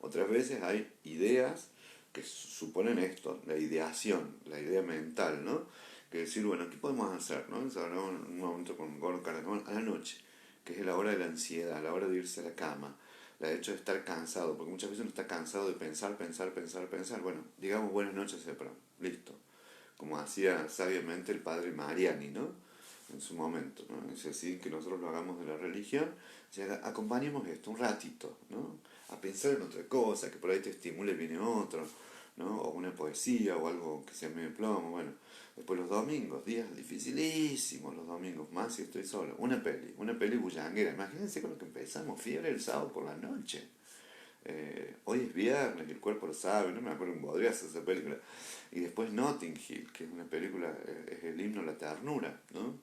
Otras veces hay ideas que suponen esto, la ideación, la idea mental, ¿no? Que decir, bueno, ¿qué podemos hacer? ¿No? Hablamos en un momento con Gordon Caracol a la noche, que es la hora de la ansiedad, la hora de irse a la cama, la hecho de estar cansado, porque muchas veces uno está cansado de pensar, pensar, pensar, pensar. Bueno, digamos buenas noches, listo. Como hacía sabiamente el padre Mariani, ¿no? En su momento, ¿no? Es decir, que nosotros lo hagamos de la religión, o sea, acompañemos esto un ratito, ¿no? A pensar en otra cosa, que por ahí te estimule, viene otro, ¿no? O una poesía o algo que sea medio plomo, bueno. Después los domingos, días dificilísimos los domingos, más si estoy solo. Una peli bullanguera. Imagínense con lo que empezamos, fiebre el sábado por la noche. Hoy es viernes, el cuerpo lo sabe, no me acuerdo un bodriazo esa película. Y después Notting Hill, que es una película, es el himno a la ternura, ¿no?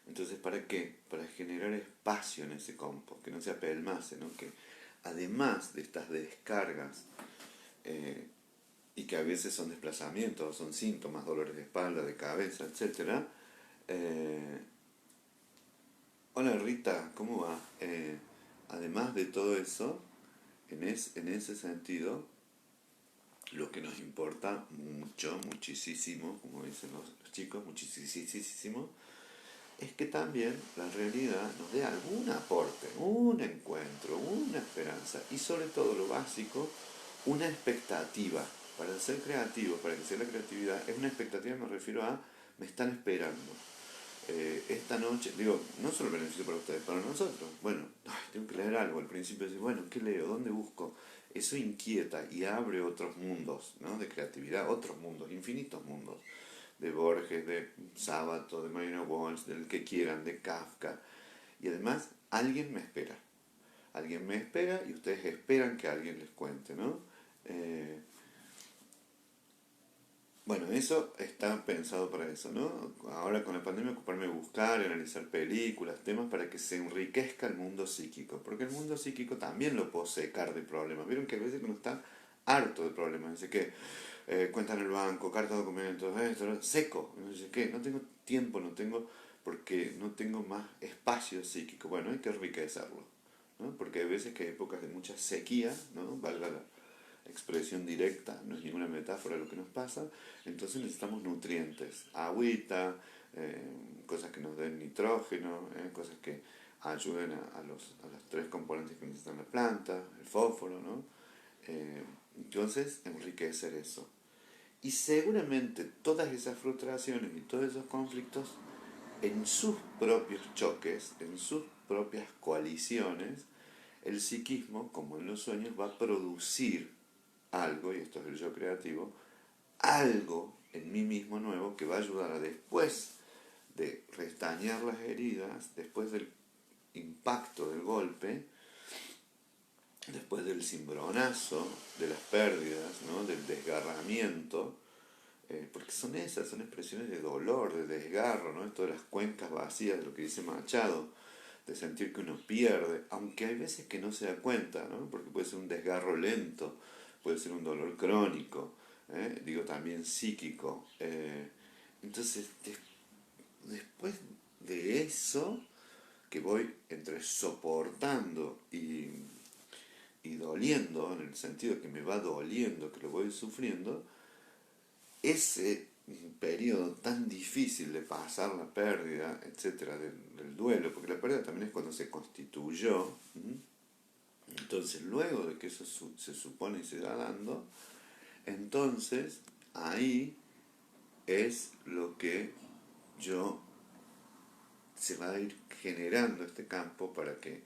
Entonces, ¿para qué? Para generar espacio en ese compost, que no se apelmace, ¿no? Que además de estas descargas, eh, y que a veces son desplazamientos, son síntomas, dolores de espalda, de cabeza, etc. Eh, Hola Rita, ¿cómo va? Además de todo eso, en ese sentido, lo que nos importa mucho, muchísimo, como dicen los chicos, muchísimo, es que también la realidad nos dé algún aporte, un encuentro, una esperanza y sobre todo lo básico, una expectativa. Para ser creativo, para que sea la creatividad, es una expectativa, me refiero a me están esperando. Esta noche, digo, no solo beneficio para ustedes, para nosotros. Bueno, ay, tengo que leer algo. Al principio decís, bueno, ¿qué leo? ¿Dónde busco? Eso inquieta y abre otros mundos, ¿no? De creatividad, otros mundos, infinitos mundos. De Borges, de Sábato, de Marina Walsh, del que quieran, de Kafka. Y además, alguien me espera. Alguien me espera y ustedes esperan que alguien les cuente, ¿no? Eh, Bueno, eso está pensado para eso, ¿no? Ahora con la pandemia ocuparme de buscar, analizar películas, temas para que se enriquezca el mundo psíquico, porque el mundo psíquico también lo puedo secar de problemas. Vieron que a veces uno está harto de problemas, dice que cuenta en el banco, carta de documentos, esto, seco, no sé qué, no tengo tiempo, no tengo, porque no tengo más espacio psíquico. Bueno, hay que enriquecerlo, ¿no? Porque hay veces que hay épocas de mucha sequía, ¿no? Valga la expresión directa, no es ninguna metáfora lo que nos pasa, entonces necesitamos nutrientes, agüita, cosas que nos den nitrógeno, cosas que ayuden a los tres componentes que necesitan la planta, el fósforo, ¿no? Entonces, enriquecer eso. Y seguramente todas esas frustraciones y todos esos conflictos, en sus propios choques, en sus propias coaliciones, el psiquismo, como en los sueños, va a producir algo, y esto es el yo creativo, algo en mí mismo nuevo que va a ayudar a después de restañar las heridas, después del impacto del golpe, después del cimbronazo, de las pérdidas, ¿no? Del desgarramiento, porque son esas, son expresiones de dolor, de desgarro, ¿no? Esto de las cuencas vacías, de lo que dice Machado, de sentir que uno pierde, aunque hay veces que no se da cuenta, ¿no? Porque puede ser un desgarro lento, puede ser un dolor crónico, digo también psíquico. Entonces, después de eso, que voy entre soportando y doliendo, en el sentido que me va doliendo, que lo voy sufriendo, ese periodo tan difícil de pasar la pérdida, etcétera, del duelo, porque la pérdida también es cuando se constituyó. Entonces, luego de que eso se supone y se va dando, entonces ahí es lo que yo se va a ir generando este campo para que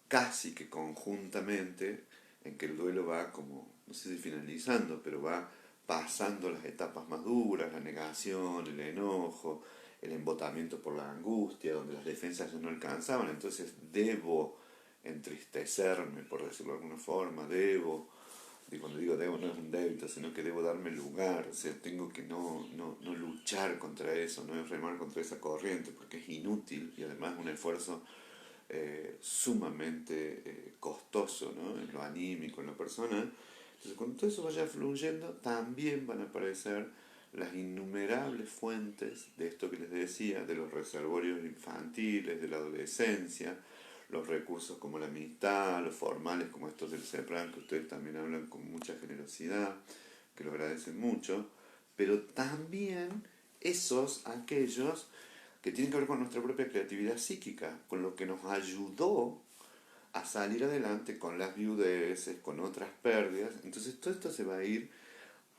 casi que conjuntamente, en que el duelo va como, no sé si finalizando, pero va pasando las etapas más duras, la negación, el enojo, el embotamiento por la angustia, donde las defensas ya no alcanzaban, entonces debo entristecerme, por decirlo de alguna forma, debo, y cuando digo debo no es un débito, sino que debo darme lugar, o sea, tengo que no luchar contra eso, no es remar contra esa corriente, porque es inútil y además un esfuerzo sumamente costoso, ¿no? En lo anímico, en lo personal. Entonces, cuando todo eso vaya fluyendo, también van a aparecer las innumerables fuentes de esto que les decía, de los reservorios infantiles, de la adolescencia, los recursos como la amistad, los formales como estos del CEPRAN, que ustedes también hablan con mucha generosidad, que lo agradecen mucho, pero también aquellos que tienen que ver con nuestra propia creatividad psíquica, con lo que nos ayudó a salir adelante con las viudeces, con otras pérdidas. Entonces todo esto se va a ir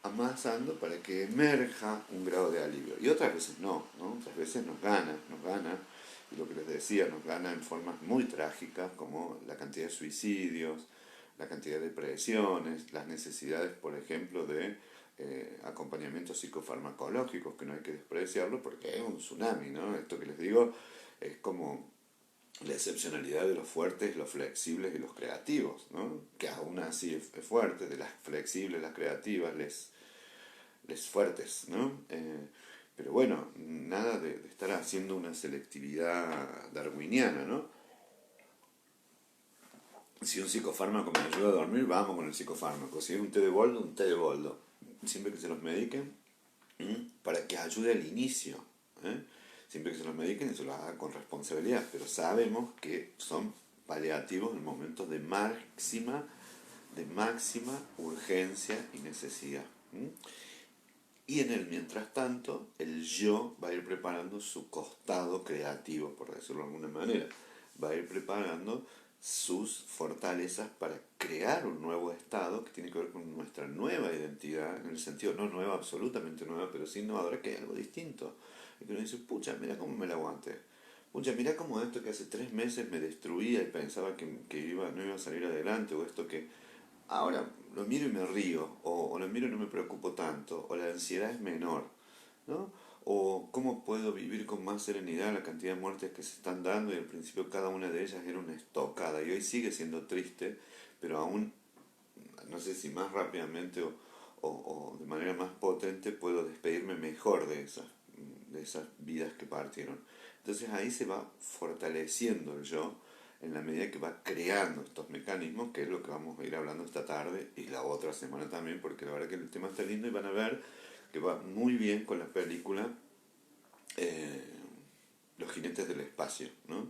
amasando para que emerja un grado de alivio. Y otras veces no, ¿no? Otras veces nos gana, y lo que les decía, nos gana en formas muy trágicas, como la cantidad de suicidios, la cantidad de depresiones, las necesidades, por ejemplo, de acompañamientos psicofarmacológicos, que no hay que despreciarlo porque es un tsunami, ¿no? Esto que les digo es como la excepcionalidad de los fuertes, los flexibles y los creativos, ¿no? Que aún así es fuerte, de las flexibles, las creativas, les fuertes, ¿no? Pero bueno, nada de estar haciendo una selectividad darwiniana, ¿no? Si un psicofármaco me ayuda a dormir, vamos con el psicofármaco. Si es un té de boldo, un té de boldo. Siempre que se los mediquen, para que ayude al inicio. ¿Eh? Siempre que se los mediquen y se los hagan con responsabilidad. Pero sabemos que son paliativos en momentos de máxima urgencia y necesidad. Y en el mientras tanto, el yo va a ir preparando su costado creativo, por decirlo de alguna manera. Va a ir preparando sus fortalezas para crear un nuevo estado que tiene que ver con nuestra nueva identidad, en el sentido no nueva, absolutamente nueva, pero sí innovadora, que hay algo distinto. Y que uno dice, pucha, mira cómo me la aguanté. Pucha, mira cómo esto que hace 3 meses me destruía y pensaba que no iba a salir adelante, o esto que ahora lo miro y me río, o lo miro y no me preocupo tanto, o la ansiedad es menor, ¿no? O cómo puedo vivir con más serenidad la cantidad de muertes que se están dando y al principio cada una de ellas era una estocada y hoy sigue siendo triste, pero aún no sé si más rápidamente o de manera más potente puedo despedirme mejor de esas vidas que partieron. Entonces ahí se va fortaleciendo el yo en la medida que va creando estos mecanismos, que es lo que vamos a ir hablando esta tarde y la otra semana también, porque la verdad que el tema está lindo y van a ver que va muy bien con la película eh, Los jinetes del espacio, ¿no?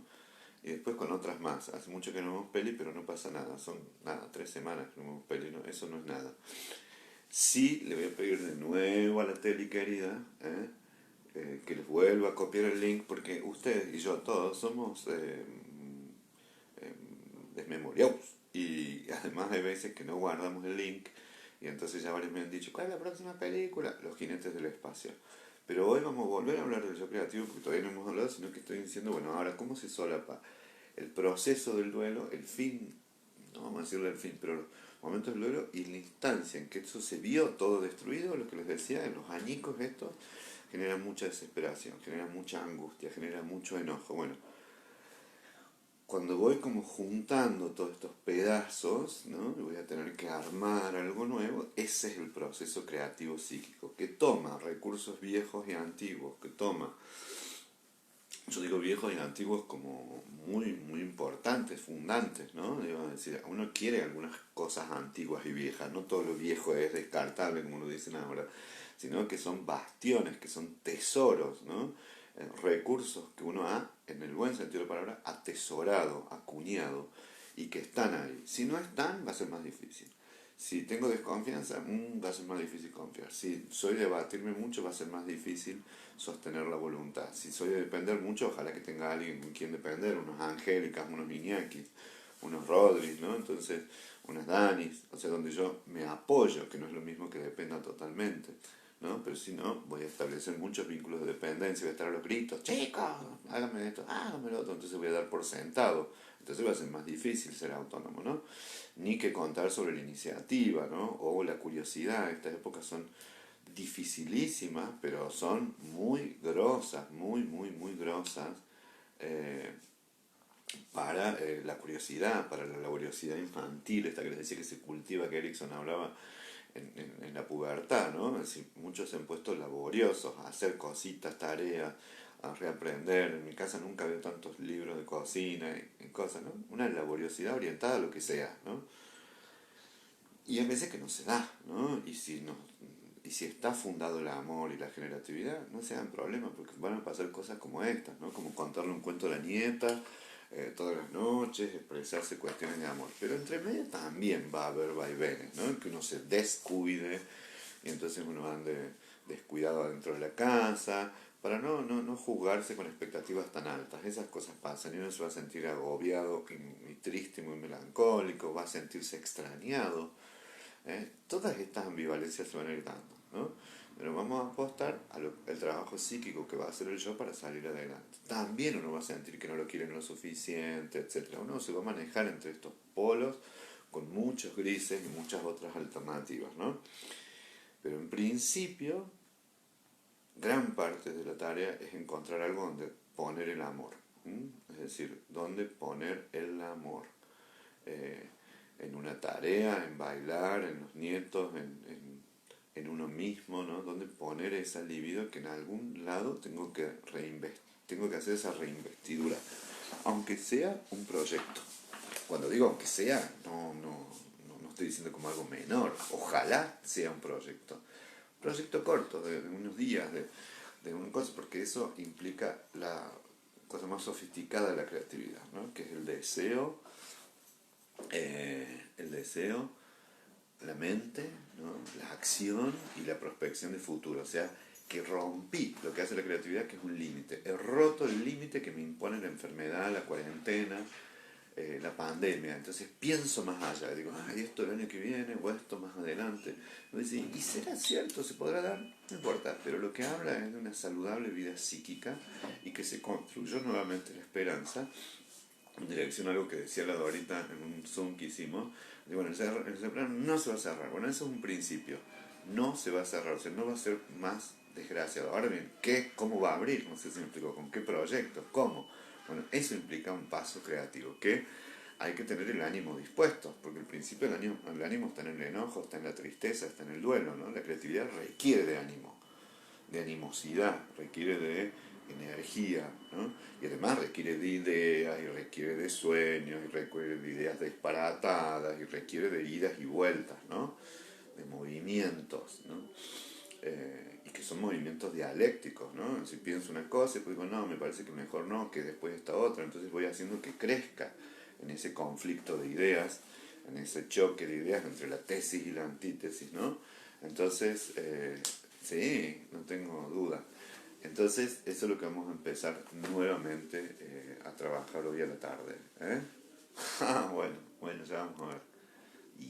Y después con otras más. Hace mucho que no vemos peli, pero no pasa nada. Son nada, 3 semanas que no vemos peli, ¿no? Eso no es nada. Sí, le voy a pedir de nuevo a la tele querida que les vuelva a copiar el link, porque ustedes y yo todos somos desmemoriados. Y además hay veces que no guardamos el link y entonces ya varios me han dicho, ¿cuál es la próxima película? Los jinetes del espacio. Pero hoy vamos a volver a hablar del yo creativo porque todavía no hemos hablado, sino que estoy diciendo, bueno, ahora, ¿cómo se solapa el proceso del duelo, el fin, no vamos a decirle el fin, pero los momentos del duelo y la instancia en que eso se vio todo destruido, lo que les decía, en los añicos estos, genera mucha desesperación, genera mucha angustia, genera mucho enojo. Bueno, cuando voy como juntando todos estos pedazos, ¿no? Voy a tener que armar algo nuevo, ese es el proceso creativo psíquico, que toma recursos viejos y antiguos, que toma, yo digo viejos y antiguos como muy importantes, fundantes, ¿no? Digo, es decir, uno quiere algunas cosas antiguas y viejas, no todo lo viejo es descartable, como lo dicen ahora, sino que son bastiones, que son tesoros, ¿no? Recursos que uno ha, en el buen sentido de la palabra, atesorado, acuñado, y que están ahí. Si no están, va a ser más difícil. Si tengo desconfianza, va a ser más difícil confiar. Si soy de batirme mucho, va a ser más difícil sostener la voluntad. Si soy de depender mucho, ojalá que tenga alguien con quien depender, unos Angélicas, unos Iñakis, unos Rodris, ¿no? Entonces, unas Danis, o sea, donde yo me apoyo, que no es lo mismo que dependa totalmente. ¿no? Pero si no, voy a establecer muchos vínculos de dependencia, voy a estar a los gritos, chicos, hágame esto, hágame lo otro, entonces voy a dar por sentado. Entonces va a ser más difícil ser autónomo, ¿no? Ni que contar sobre la iniciativa, ¿no? O la curiosidad. Estas épocas son dificilísimas, pero son muy grosas, muy grosas eh, para la curiosidad, para la laboriosidad infantil, esta que les decía que se cultiva, que Erickson hablaba en la pubertad, ¿no? Es decir, muchos se han puesto laboriosos a hacer cositas, tareas, a reaprender. En mi casa nunca había tantos libros de cocina y cosas, ¿no? Una laboriosidad orientada a lo que sea, ¿no? Y hay veces que no se da, ¿no? Y si está fundado el amor y la generatividad, no se dan problemas, porque van a pasar cosas como estas, ¿no? Como contarle un cuento a la nieta todas las noches, expresarse cuestiones de amor. Pero entre medio también va a haber vaivenes, ¿no? Que uno se descuide y entonces uno ande descuidado dentro de la casa, para no juzgarse con expectativas tan altas. Esas cosas pasan y uno se va a sentir agobiado y triste, muy melancólico, va a sentirse extrañado. Todas estas ambivalencias se van a ir dando, ¿no? Pero vamos a apostar al trabajo psíquico que va a hacer el yo para salir adelante. También uno va a sentir que no lo quieren lo suficiente, etc. Uno se va a manejar entre estos polos con muchos grises y muchas otras alternativas, ¿no? Pero en principio, gran parte de la tarea es encontrar algo donde poner el amor. Es decir, donde poner el amor. Eh, en una tarea, en bailar, en los nietos, en uno mismo, ¿no? Donde poner esa libido que en algún lado tengo que hacer esa reinvestidura, aunque sea un proyecto. Cuando digo aunque sea, no estoy diciendo como algo menor, ojalá sea un proyecto. Proyecto corto, de unos días, de una cosa, porque eso implica la cosa más sofisticada de la creatividad, ¿no? Que es el deseo, la mente, ¿no? La acción y la prospección de futuro. O sea, que rompí lo que hace la creatividad, que es un límite. He roto el límite que me impone la enfermedad, la cuarentena, la pandemia. Entonces pienso más allá. Digo, ay, esto el año que viene o esto más adelante. ¿Y será cierto? ¿Se podrá dar? No importa. Pero lo que habla es de una saludable vida psíquica y que se construyó nuevamente la esperanza en dirección a algo que decía la Dorita en un Zoom que hicimos. Digo, bueno, el cerrar no se va a cerrar. Bueno, eso es un principio. No se va a cerrar, o sea, no va a ser más desgraciado. Ahora bien, ¿cómo va a abrir? No sé si me explico, ¿con qué proyecto? ¿Cómo? Bueno, eso implica un paso creativo, que hay que tener el ánimo dispuesto, porque el principio el ánimo está en el enojo, está en la tristeza, está en el duelo, ¿no? La creatividad requiere de ánimo, de animosidad, requiere de energía, ¿no? Y además requiere de ideas, y requiere de sueños, y requiere de ideas disparatadas, y requiere de idas y vueltas, ¿no? De movimientos, ¿no? Y que son movimientos dialécticos, ¿no? Si pienso una cosa y pues digo, no, me parece que mejor no, que después esta otra, entonces voy haciendo que crezca en ese conflicto de ideas, en ese choque de ideas entre la tesis y la antítesis, ¿no? Entonces, sí, no tengo duda. Entonces, eso es lo que vamos a empezar nuevamente a trabajar hoy a la tarde. Bueno, ya vamos a ver.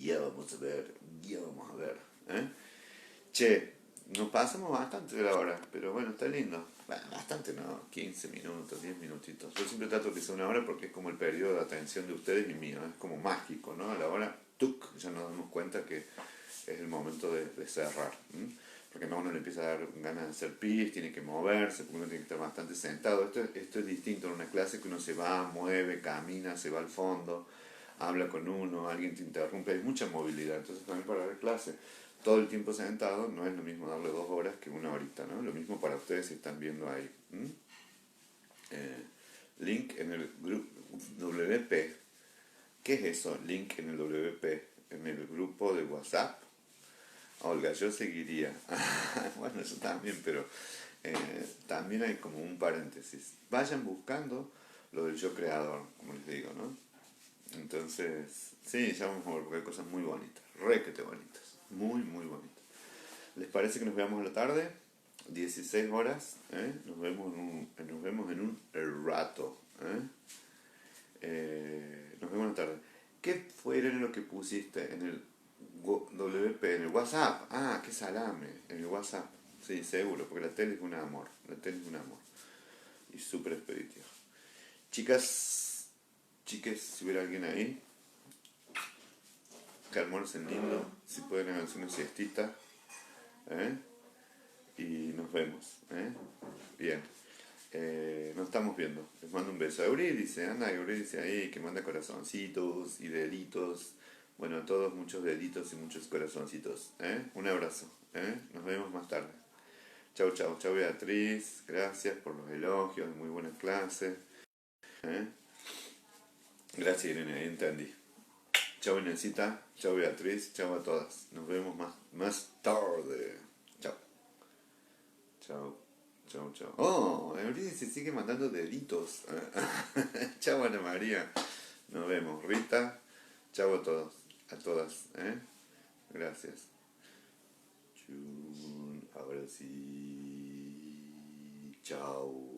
Ya vamos a ver. Che, nos pasamos bastante de la hora, pero bueno, está lindo. Bueno, bastante no, 15 minutos, 10 minutitos. Yo siempre trato que sea una hora porque es como el periodo de atención de ustedes y mío, es como mágico, ¿no? A la hora, ¡tuc! Ya nos damos cuenta que es el momento de cerrar. Porque no, uno le empieza a dar ganas de hacer pis, tiene que moverse, porque uno tiene que estar bastante sentado. Esto es distinto en una clase que uno se va, mueve, camina, se va al fondo, habla con uno, alguien te interrumpe, hay mucha movilidad. Entonces también para dar clase todo el tiempo sentado no es lo mismo darle 2 horas que una horita, ¿no? Lo mismo para ustedes si están viendo ahí. Link en el grupo WP. ¿Qué es eso? Link en el WP. En el grupo de WhatsApp. Olga, yo seguiría. Bueno, eso también, pero también hay como un paréntesis. Vayan buscando lo del yo creador, como les digo, ¿no? Entonces, sí, ya vamos a ver porque hay cosas muy bonitas, requete bonitas, muy bonitas. ¿Les parece que nos veamos en la tarde? 16 horas, ¿eh? Nos vemos en un rato, ¿eh? Nos vemos en la tarde. ¿Qué fue lo que pusiste en el WP en el WhatsApp. Ah, qué salame. En el WhatsApp. Sí, seguro, porque la tele es un amor. La tele es un amor. Y súper expeditiva. Chicas, chiques, si hubiera alguien ahí, que almuercen lindo. Si pueden hacer una siestita. ¿Eh? Y nos vemos. ¿Eh? Bien. Nos estamos viendo. Les mando un beso. Eurídice, anda Eurídice ahí, que manda corazoncitos y deditos. Bueno, a todos muchos deditos y muchos corazoncitos. Un abrazo. Nos vemos más tarde. Chau, chau, chau Beatriz. Gracias por los elogios, muy buena clase. ¿Eh? Gracias Irene, ahí entendí. Chau Inesita, chau Beatriz, chau a todas. Nos vemos más tarde. Chau. Chau. Chau, chau. Oh, Eurídice sigue mandando deditos. Chau Ana María. Nos vemos. Rita, chau a todos. A todas. Gracias. Chun. Ahora sí. Chau.